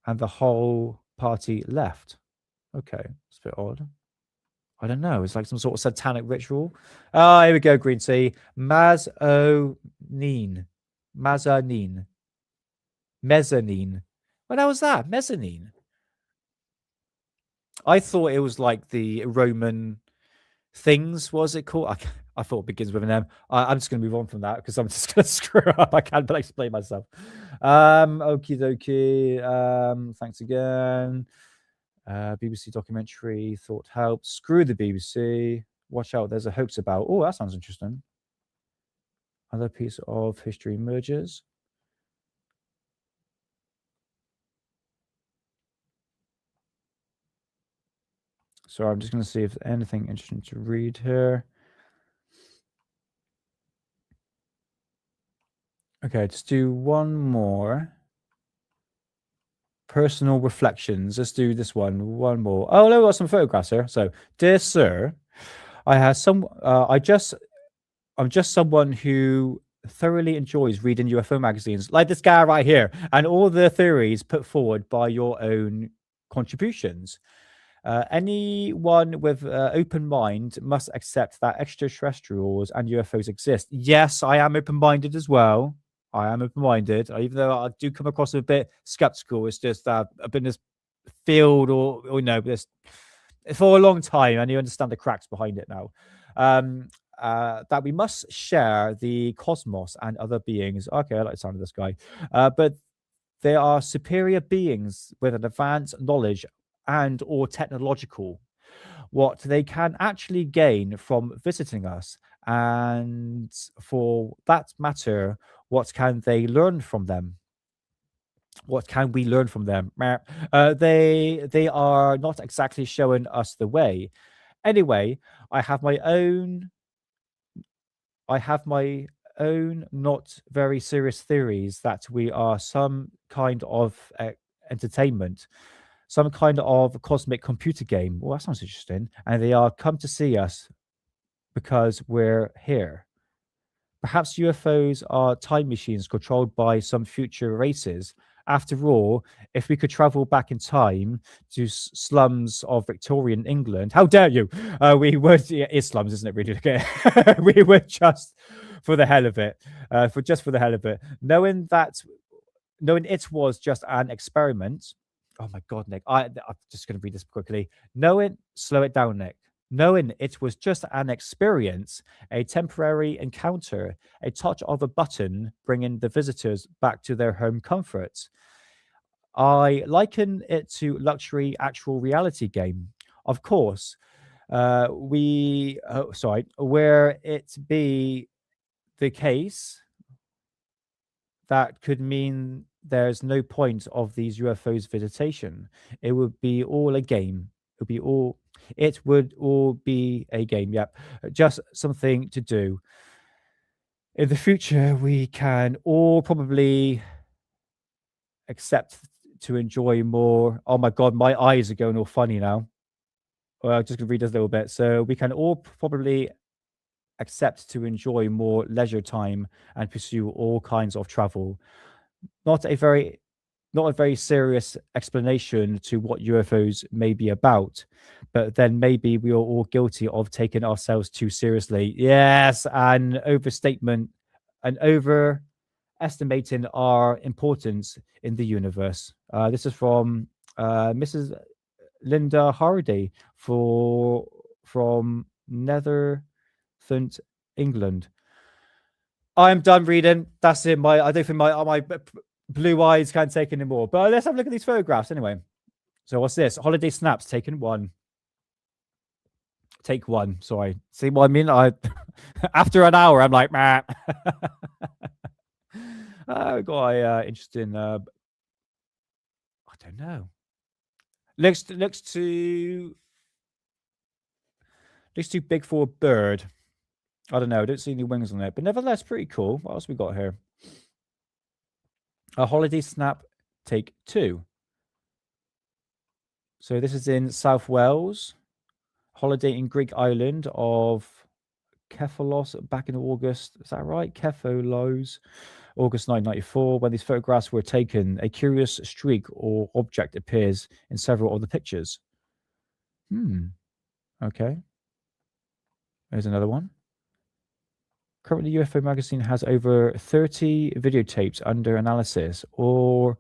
and the whole party left. Okay, it's a bit odd. I don't know. It's like some sort of satanic ritual. Oh, here we go, green tea. Mezzanine. What was that? Mezzanine. I thought it was like the Roman things. What was it called? I thought it begins with an M. I'm just going to move on from that because I'm just going to screw up. I can't explain myself. Okie dokie. Thanks again. BBC documentary thought helped. Screw the BBC. Watch out, there's a hoax about. Oh, that sounds interesting. Other piece of history emerges. So I'm just going to see if there's anything interesting to read here. Okay, let's do one more. Personal reflections. Let's do this one. One more. Oh, no, we got some photographs here. So, dear sir, I'm just someone who thoroughly enjoys reading UFO magazines, like this guy right here, and all the theories put forward by your own contributions. Anyone with open mind must accept that extraterrestrials and UFOs exist. Yes, I am open-minded as well. I am open-minded, even though I do come across a bit skeptical. It's just I've been in this field or this for a long time, and you understand the cracks behind it now. That we must share the cosmos and other beings. Okay, I like the sound of this guy. But they are superior beings with an advanced knowledge and or technological. What they can actually gain from visiting us, and for that matter, what can they learn from them? What can we learn from them? They are not exactly showing us the way. Anyway, I have my own not very serious theories that we are some kind of entertainment, some kind of cosmic computer game. Well, that sounds interesting. And they are come to see us because we're here. Perhaps UFOs are time machines controlled by some future races. After all, if we could travel back in time to slums of Victorian England, how dare you? We would. Yeah, it's slums, isn't it? Really? Okay. We would just for the hell of it, for the hell of it, knowing it was just an experiment. Oh my God, Nick! I'm just going to read this quickly. Slow it down, Nick. Knowing it was just an experience, a temporary encounter, a touch of a button bringing the visitors back to their home comforts. I liken it to luxury actual reality game. Of course, where it be the case, that could mean there's no point of these UFOs visitation. It would be all a game. It would all be a game. Yep. Just something to do. In the future, we can all probably accept to enjoy more. Oh my God, my eyes are going all funny now. Well, I'm just going to read this a little bit. So we can all probably accept to enjoy more leisure time and pursue all kinds of travel. Not a very serious explanation to what UFOs may be about, but then maybe we are all guilty of taking ourselves too seriously. Yes, an overstatement, an overestimating our importance in the universe. This is from Mrs. Linda Hardy from Netherthant, England. I'm done reading. That's it. I don't think my blue eyes can't take anymore. But let's have a look at these photographs anyway. So what's this? Holiday snaps taken one. Take one. Sorry. See what I mean? After an hour, I'm like, man. Got a interesting. I don't know. Looks too big for a bird. I don't know. I don't see any wings on it, but nevertheless, pretty cool. What else we got here? A holiday snap take 2. So this is in South Wales. Holiday in Greek island of Kephalos back in August. Is that right? Kephalos, August 1994. When these photographs were taken, a curious streak or object appears in several of the pictures. Okay. There's another one. Currently, UFO magazine has over 30 videotapes under analysis or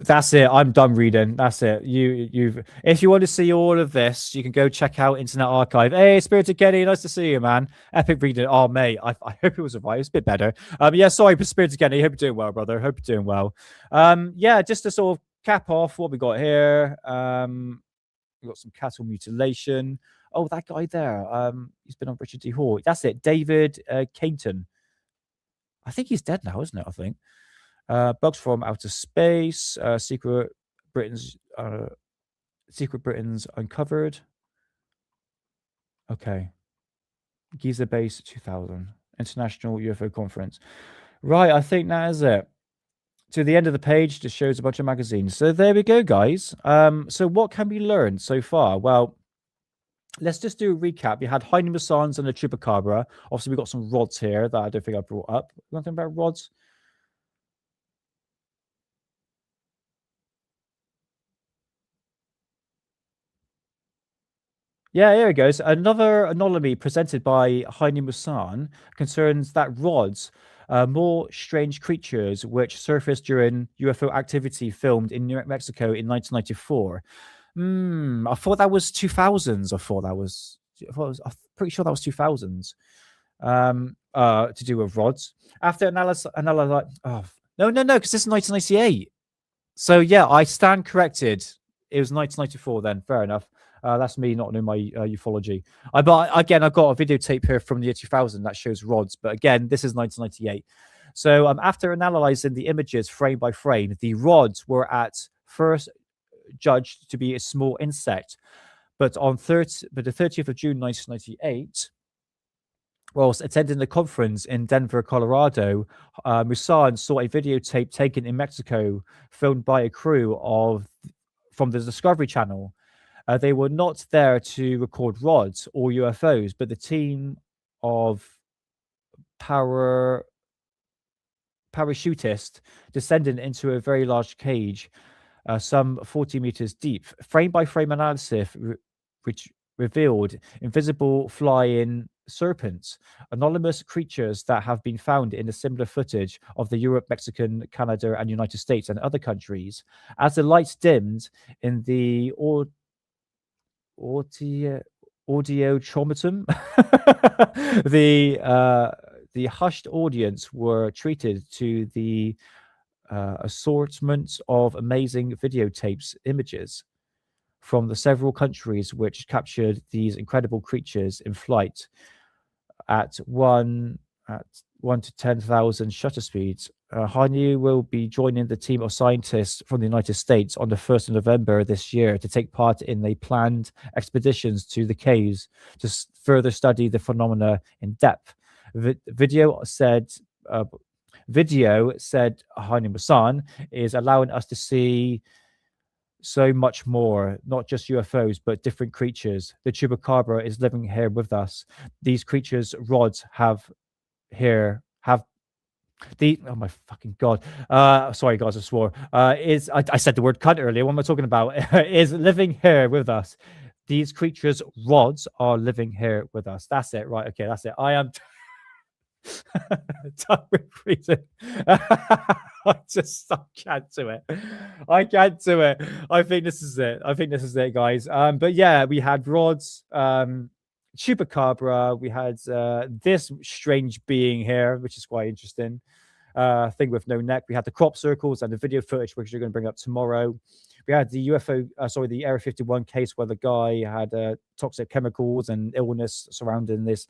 that's it. I'm done reading. That's it. If you want to see all of this, you can go check out Internet Archive. Hey, Spirited Kenny, nice to see you, man. Epic reading. Oh, mate, I hope it was alright. It was a bit better. Yeah, sorry, but Spirited Kenny, hope you're doing well, brother. Hope you're doing well. Yeah, just to sort of cap off what we got here. We got some cattle mutilation. Oh, that guy there. He's been on Richard D. Hall. That's it. David Cainton. I think he's dead now, isn't it? I think. Bugs from outer space. Secret Britain's uncovered. Okay. Giza Base 2000 International UFO Conference. Right, I think that is it. To the end of the page, just shows a bunch of magazines. So there we go, guys. So what can we learn so far? Well, let's just do a recap. We had Heine Massans and the Chupacabra. Obviously, we got some rods here that I don't think I brought up. Nothing about rods. Yeah, here it goes. Another anomaly presented by Heine Massan concerns that rods, more strange creatures which surfaced during UFO activity filmed in New Mexico in 1994. I thought that was 2000s. I'm pretty sure that was 2000s. To do with rods. After analysis, oh no, because this is 1998. So yeah, I stand corrected. It was 1994 then. Fair enough. That's me not knowing my ufology. But again, I've got a videotape here from the year 2000 that shows rods. But again, this is 1998. So after analyzing the images frame by frame, the rods were at first judged to be a small insect. But on the 30th of June 1998, whilst attending the conference in Denver, Colorado, Musan saw a videotape taken in Mexico, filmed by a crew from the Discovery Channel. They were not there to record rods or UFOs, but the team of parachutists descending into a very large cage, some 40 meters deep. Frame-by-frame analysis which revealed invisible flying serpents, anonymous creatures that have been found in a similar footage of the Europe, Mexican, Canada, and United States and other countries. As the lights dimmed in the audiotromatum, the hushed audience were treated to the assortment of amazing videotapes images from the several countries which captured these incredible creatures in flight at 1 to 10,000 shutter speeds. Hanyu will be joining the team of scientists from the United States on the 1st of November this year to take part in the planned expeditions to the caves to further study the phenomena in depth. Video said Hanyu Masan is allowing us to see so much more, not just UFOs, but different creatures. The chupacabra is living here with us. These creatures, rods, have oh my fucking god, sorry guys, I swore, I said the word cunt earlier. What am I talking about? Is living here with us. These creatures, rods, are living here with us. That's it, right? Okay, that's it. I am done with reading. I can't do it. I can't do it. I think this is it, guys. But yeah, we had rods, chupacabra. We had this strange being here, which is quite interesting. Thing with no neck. We had the crop circles and the video footage, which you're going to bring up tomorrow. We had the the Area 51 case where the guy had toxic chemicals and illness surrounding this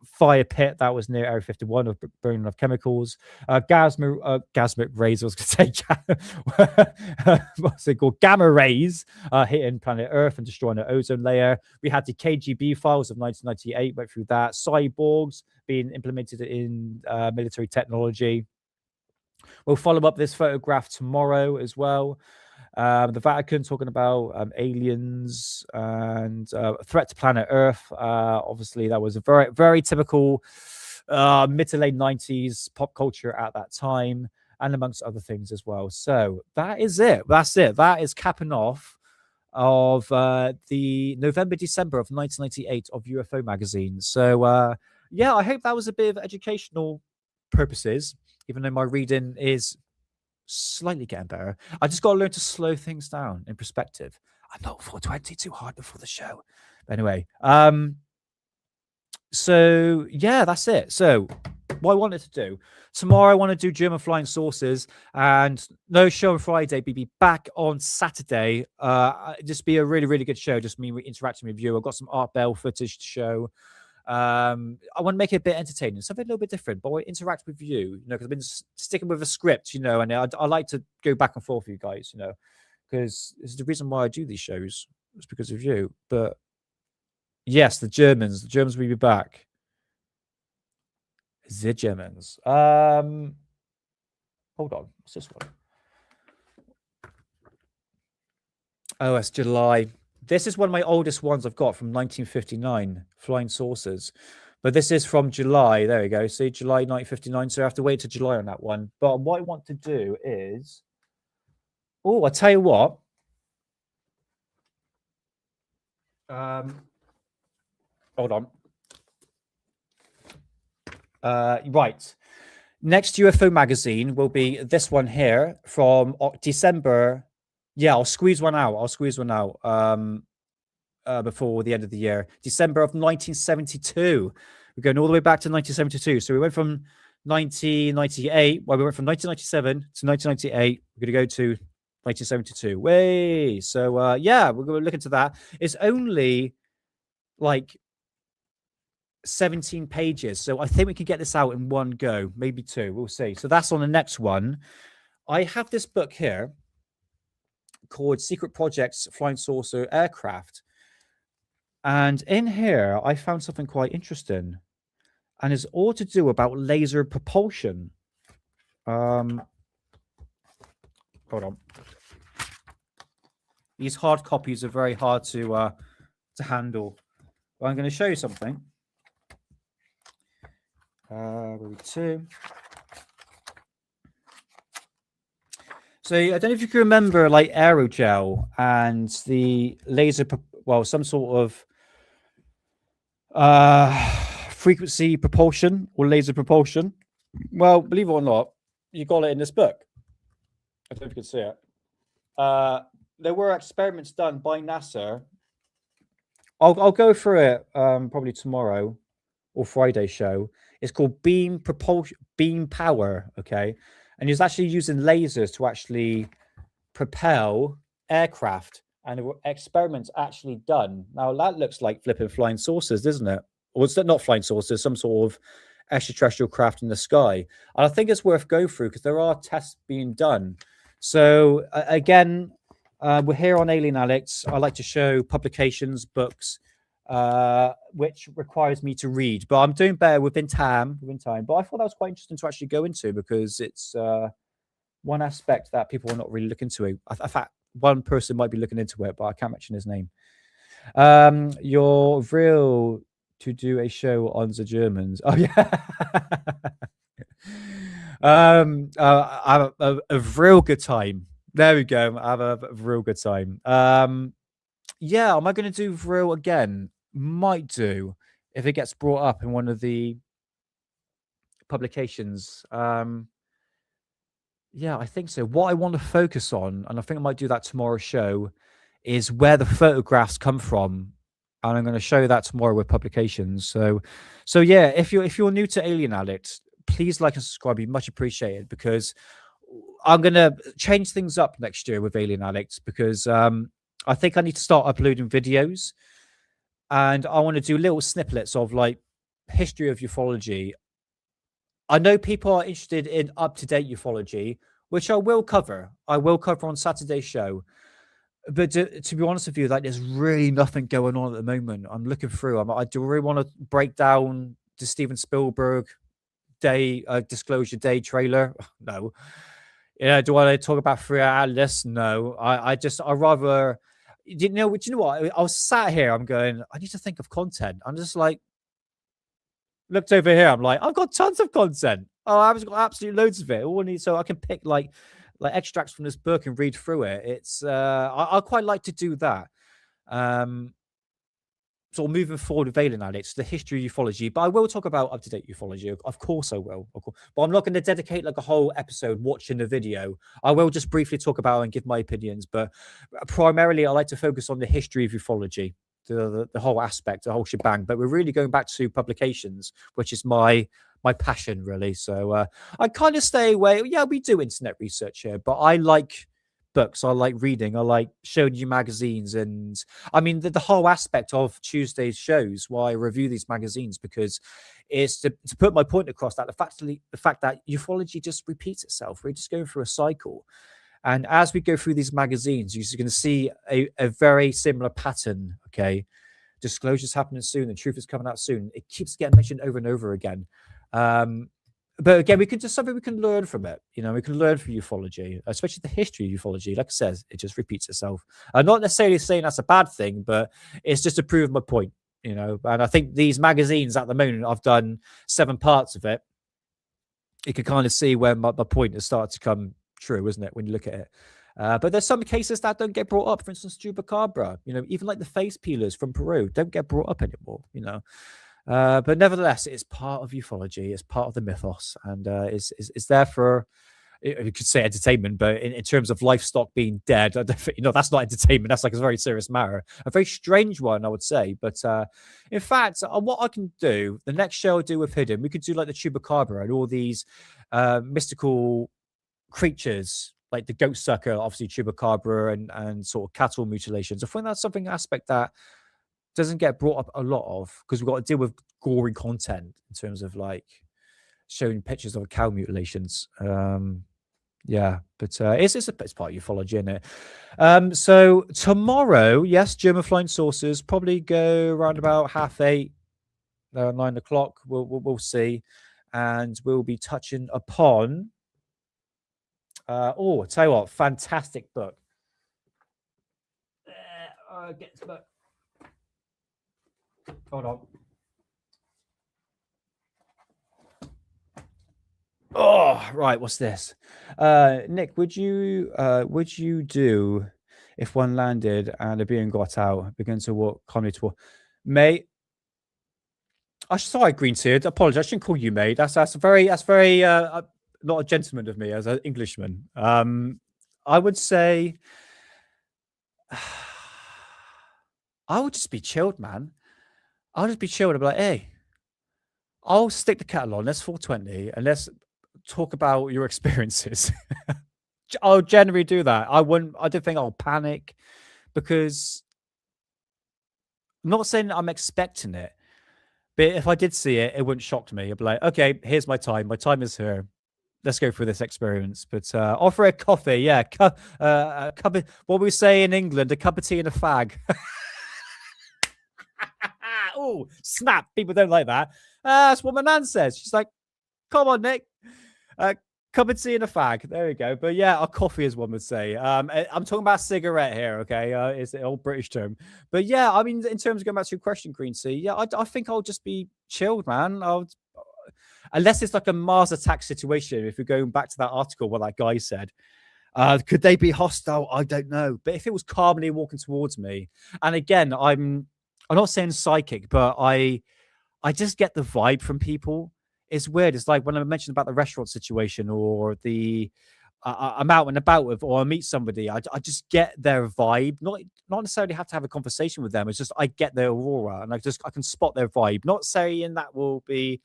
fire pit that was near Area 51 of burning of chemicals. Gasmic rays, I was going to say, what's it called? Gamma rays hitting planet Earth and destroying the ozone layer. We had the KGB files of 1998, went through that. Cyborgs being implemented in military technology. We'll follow up this photograph tomorrow as well. The Vatican talking about aliens and threat to planet Earth. Obviously, that was a very, very typical mid to late 90s pop culture at that time, and amongst other things as well. So that is it. That's it. That is capping off of the November-December of 1998 of UFO magazine. So yeah, I hope that was a bit of educational purposes, even though my reading is slightly getting better. I just got to learn to slow things down in perspective. I'm not 420 too hard before the show. But anyway, so yeah, that's it. So what I wanted to do tomorrow, I want to do German flying saucers, and no show on Friday. Be back on Saturday. Just be a really, really good show. Just me interacting with you. I've got some Art Bell footage to show. I want to make it a bit entertaining, something a little bit different, but I want to interact with you, because I've been sticking with a script, and I like to go back and forth with you guys, because it's the reason why I do these shows. It's because of you. But yes, the Germans will be back. The Germans. Hold on, what's this one? Oh, it's July. This is one of my oldest ones I've got from 1959, Flying Saucers. But this is from July. There we go. See, July 1959. So I have to wait till July on that one. But what I want to do is... Oh, I tell you what. Hold on. Right. Next UFO magazine will be this one here from December... Yeah, I'll squeeze one out. Before the end of the year. December of 1972. We're going all the way back to 1972. So we went from 1998. Well, we went from 1997 to 1998. We're going to go to 1972. Way. So, yeah, we're going to look into that. It's only like 17 pages. So I think we can get this out in one go, maybe two. We'll see. So that's on the next one. I have this book here called Secret Projects Flying Saucer Aircraft. And in here, I found something quite interesting. And it's all to do about laser propulsion. Hold on. These hard copies are very hard to handle. But I'm going to show you something. Where are we to? So I don't know if you can remember, like aerogel and the laser, some sort of frequency propulsion or laser propulsion. Well, believe it or not, you got it in this book. I don't know if you can see it. There were experiments done by NASA. I'll go through it probably tomorrow or Friday show. It's called beam power. Okay. And he's actually using lasers to actually propel aircraft. And there were experiments actually done. Now, that looks like flipping flying saucers, doesn't it? Or it's not flying saucers, some sort of extraterrestrial craft in the sky. And I think it's worth going through because there are tests being done. So, again, we're here on Alien Alex. I like to show publications, books, which requires me to read, but I'm doing better within time. But I thought that was quite interesting to actually go into because it's one aspect that people are not really looking into. In fact, one person might be looking into it, but I can't mention his name. You're real to do a show on the Germans. Oh yeah. I have a real good time. There we go. I have a real good time. Yeah, am I going to do real again? Might do if it gets brought up in one of the publications. Yeah, I think so. What I want to focus on, and I think I might do that tomorrow's show, is where the photographs come from, and I'm going to show that tomorrow with publications. So yeah, if you're new to Alien Addict, please like and subscribe. Be much appreciated, because I'm going to change things up next year with Alien Addict, because I think I need to start uploading videos, and I want to do little snippets of like history of ufology. I know people are interested in up-to-date ufology, which I will cover. I will cover on Saturday's show. But to be honest with you, like, there's really nothing going on at the moment. I'm looking through. I do really want to break down the Steven Spielberg Disclosure Day trailer. No. Yeah, do I talk about Free Atlas? No. I rather. Do you know what? I was sat here. I'm going, I need to think of content. I'm just like, looked over here. I'm like, I've got tons of content. Oh, I've got absolutely loads of it. All I need, so I can pick like extracts from this book and read through it. It's I quite like to do that. Sort of moving forward with Alien Addicts, the history of ufology, but I will talk about up-to-date ufology. Of course I will. But I'm not going to dedicate like a whole episode watching the video. I will just briefly talk about and give my opinions, but primarily I like to focus on the history of ufology, the whole aspect, the whole shebang. But we're really going back to publications, which is my passion, really. So I kind of stay away. Yeah, we do internet research here, but I like books. I like reading. I like showing you magazines, and I mean the whole aspect of Tuesday's shows, why I review these magazines, because it's to put my point across, that the fact that ufology just repeats itself. We're just going through a cycle. And as we go through these magazines, you're going to see a very similar pattern. Okay. Disclosure's happening soon. The truth is coming out soon. It keeps getting mentioned over and over again. But again, we can just something we can learn from it. You know, we can learn from ufology, especially the history of ufology. Like I said, it just repeats itself. I'm not necessarily saying that's a bad thing, but it's just to prove my point, you know. And I think these magazines at the moment, I've done 7 parts of it. You can kind of see where my point has started to come true, isn't it, when you look at it? But there's some cases that don't get brought up. For instance, Chupacabra, you know, even like the face peelers from Peru don't get brought up anymore, you know. But nevertheless, it's part of ufology. It's part of the mythos, and it's there for, you could say, entertainment. But in terms of livestock being dead, I don't think, you know, that's not entertainment. That's like a very serious matter, a very strange one, I would say. But in fact, what I can do, the next show I do with Hidden, we could do like the Chupacabra and all these mystical creatures, like the goat sucker, obviously Chupacabra, and sort of cattle mutilations. I think that's something aspect that doesn't get brought up a lot of, because we've got to deal with gory content in terms of like showing pictures of cow mutilations. Yeah, but it's part of ufology, isn't it? So tomorrow, yes, German flying saucers probably go around about 8:30, 9 o'clock. We'll see, and we'll be touching upon. I'll tell you what, fantastic book. Get this book. Hold on. Oh, right. What's this? Nick, would you do if one landed and a being got out, began to walk calmly toward? Mate, I sorry, green tiered. Apologize. I shouldn't call you mate. That's very not a gentleman of me as an Englishman. I would say I would just be chilled, man. I'll just be chilled. I'll be like, hey, I'll stick the kettle on. Let's 420 and let's talk about your experiences. I'll generally do that. I don't think I'll panic, because I'm not saying I'm expecting it, but if I did see it, it wouldn't shock me. I'd be like, okay, here's my time. My time is here. Let's go through this experience. But offer a coffee. Yeah. A cup of, what we say in England, a cup of tea and a fag. Oh, snap. People don't like that. That's what my nan says. She's like, come on, Nick. Cup of tea and a fag. There we go. But yeah, a coffee, as one would say. I'm talking about cigarette here, okay? It's the old British term. But yeah, I mean, in terms of going back to your question, Green Sea, yeah, I think I'll just be chilled, man. Unless it's like a Mars attack situation. If we're going back to that article, what that guy said, could they be hostile? I don't know. But if it was calmly walking towards me, and again, I'm not saying psychic, but I just get the vibe from people. It's weird. It's like when I mentioned about the restaurant situation, or the I'm out and about with, or I meet somebody. I just get their vibe. Not necessarily have to have a conversation with them. It's just I get their aura, and I can spot their vibe. Not saying that will be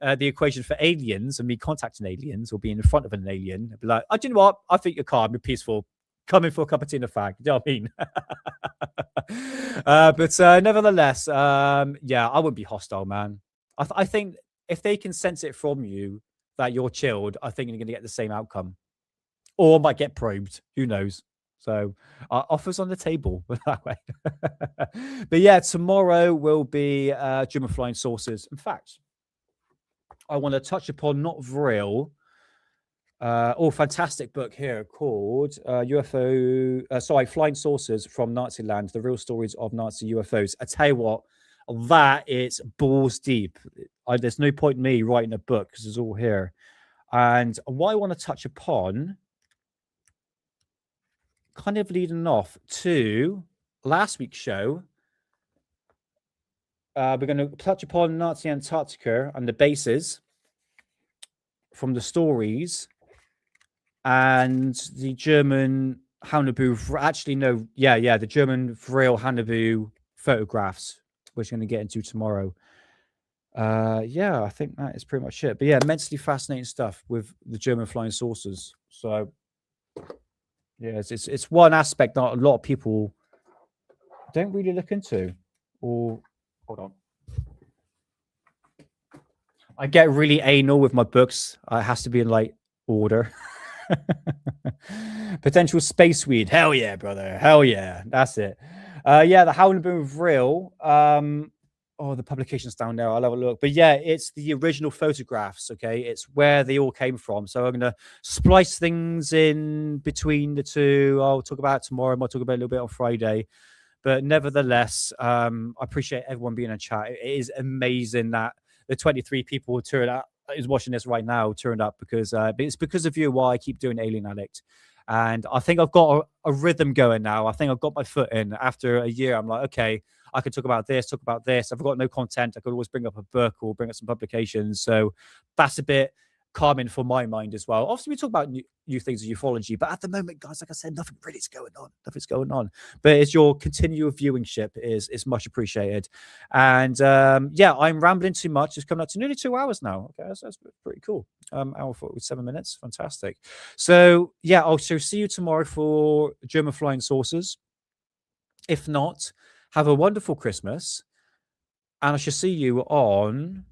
the equation for aliens and me contacting aliens or being in front of an alien. I'd be like, oh, do you know what? I think you're calm, you're peaceful. Come in for a cup of tea and a fag. Do you know what I mean? But nevertheless, yeah, I wouldn't be hostile, man. I think if they can sense it from you that you're chilled, I think you're going to get the same outcome, or might get probed. Who knows? So offers on the table that way. But yeah, tomorrow will be German flying saucers. In fact, I want to touch upon not real. Fantastic book here called Flying Saucers from Nazi Land, the real stories of Nazi UFOs. I tell you what, that is balls deep. There's no point in me writing a book because it's all here. And what I want to touch upon, kind of leading off to last week's show, we're going to touch upon Nazi Antarctica and the bases from the stories, and the German Haunebu. Actually, no, yeah, the German Vril Haunebu photographs, which we're going to get into tomorrow. Yeah, I think that is pretty much it. But yeah, immensely fascinating stuff with the German flying saucers. So yeah, it's one aspect that a lot of people don't really look into. Or hold on, I get really anal with my books. It has to be in like order. Potential space weed. Hell yeah, brother. Hell yeah. That's it. Yeah, the Howling Vril. The publication's down there. I'll have a look. But yeah, it's the original photographs. Okay, it's where they all came from. So I'm gonna splice things in between the two. I'll talk about it tomorrow. I'll talk about it a little bit on Friday. But nevertheless, I appreciate everyone being in chat. It is amazing that the 23 people who turned out is watching this right now turned up, because it's because of you why I keep doing Alien Addict. And I think I've got a rhythm going now. I think I've got my foot in. After a year, I'm like, okay, I could talk about this. I've got no content. I could always bring up a book or bring up some publications. So that's a bit calming for my mind as well. Obviously, we talk about new things of ufology, but at the moment, guys, like I said, nothing really is going on. Nothing's going on. But it's your continual viewingship is much appreciated. And yeah, I'm rambling too much. It's coming up to nearly 2 hours now. Okay, that's pretty cool. Hour 47 minutes. Fantastic. So yeah, I'll see you tomorrow for German flying saucers. If not, have a wonderful Christmas. And I shall see you on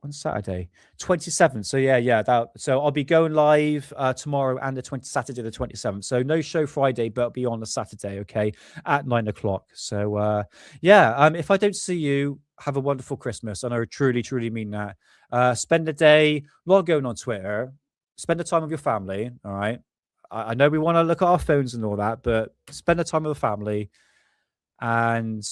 on Saturday, 27th. So yeah. So I'll be going live tomorrow and Saturday the 27th. So no show Friday, but it'll be on the Saturday, okay, at 9 o'clock. So yeah, if I don't see you, have a wonderful Christmas. And I truly, truly mean that. Spend a day, not going on Twitter. Spend the time with your family. All right. I know we want to look at our phones and all that, but spend the time with the family and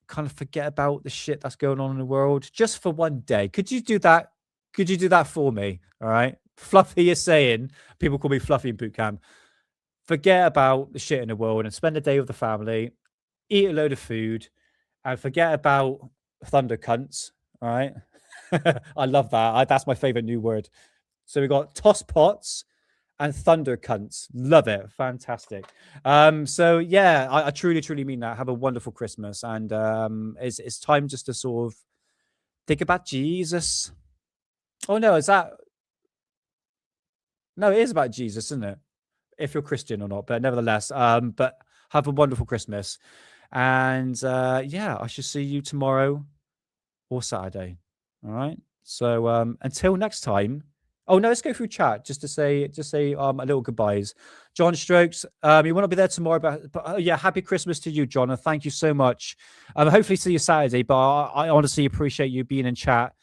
kind of forget about the shit that's going on in the world just for one day. Could you do that? Could you do that for me? All right. Fluffy is saying, people call me Fluffy in boot camp. Forget about the shit in the world and spend a day with the family, eat a load of food, and forget about thunder cunts. All right. I love that. That's my favorite new word. So we got toss pots and thunder cunts. Love it. Fantastic. So yeah, I truly, truly mean that. Have a wonderful Christmas. And it's time just to sort of think about Jesus. Oh no, no, it is about Jesus, isn't it? If you're Christian or not, but nevertheless, but have a wonderful Christmas. And yeah, I shall see you tomorrow or Saturday. All right. So until next time. Oh no, let's go through chat just to say a little goodbyes. John Strokes, you want to be there tomorrow, but yeah, happy Christmas to you, John, and thank you so much. Hopefully see you Saturday, but I honestly appreciate you being in chat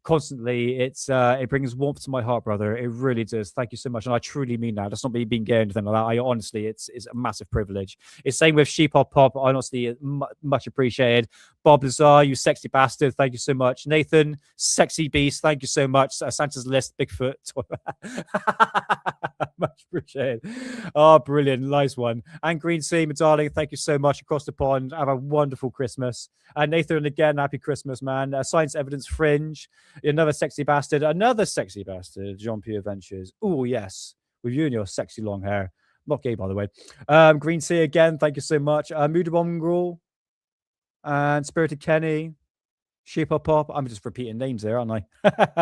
constantly. It brings warmth to my heart, brother. It really does. Thank you so much, and I truly mean that. That's not me being gay or anything like that. I honestly, it's a massive privilege. It's same with Sheep Hop Pop. Honestly, much appreciated. Bob Lazar, you sexy bastard. Thank you so much. Nathan, sexy beast. Thank you so much. Santa's List, Bigfoot. Much appreciated. Oh, brilliant. Nice one. And Green Sea, my darling, thank you so much across the pond. Have a wonderful Christmas. And Nathan, again, happy Christmas, man. Science Evidence Fringe, another sexy bastard. Jean-Pierre Ventures. Oh, yes. With you and your sexy long hair. Not gay, by the way. Green Sea, again, thank you so much. Muda Mongrel and Spirited Kenny. Sheep Hop Pop. I'm just repeating names there, aren't I?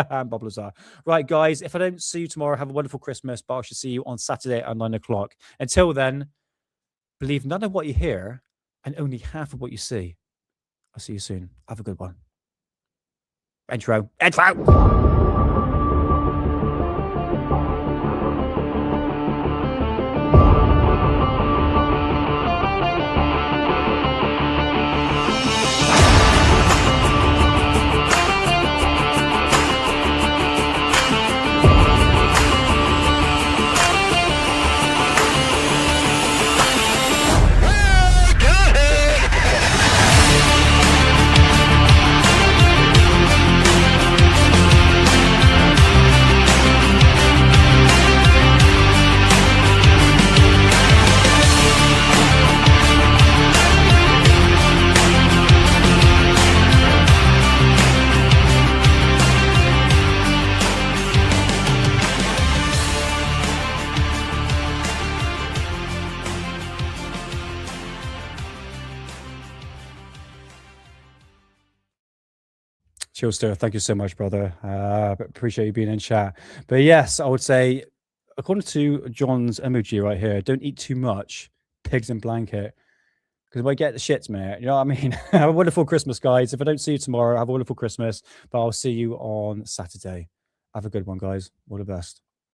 And Bob Lazar. Right, guys, if I don't see you tomorrow, have a wonderful Christmas, but I should see you on Saturday at 9 o'clock. Until then, believe none of what you hear and only half of what you see. I'll see you soon. Have a good one. Intro. Chillster, thank you so much, brother. Appreciate you being in chat. But yes, I would say, according to John's emoji right here, don't eat too much pigs in blanket because we get the shits, mate. You know what I mean? Have a wonderful Christmas, guys. If I don't see you tomorrow, have a wonderful Christmas. But I'll see you on Saturday. Have a good one, guys. All the best.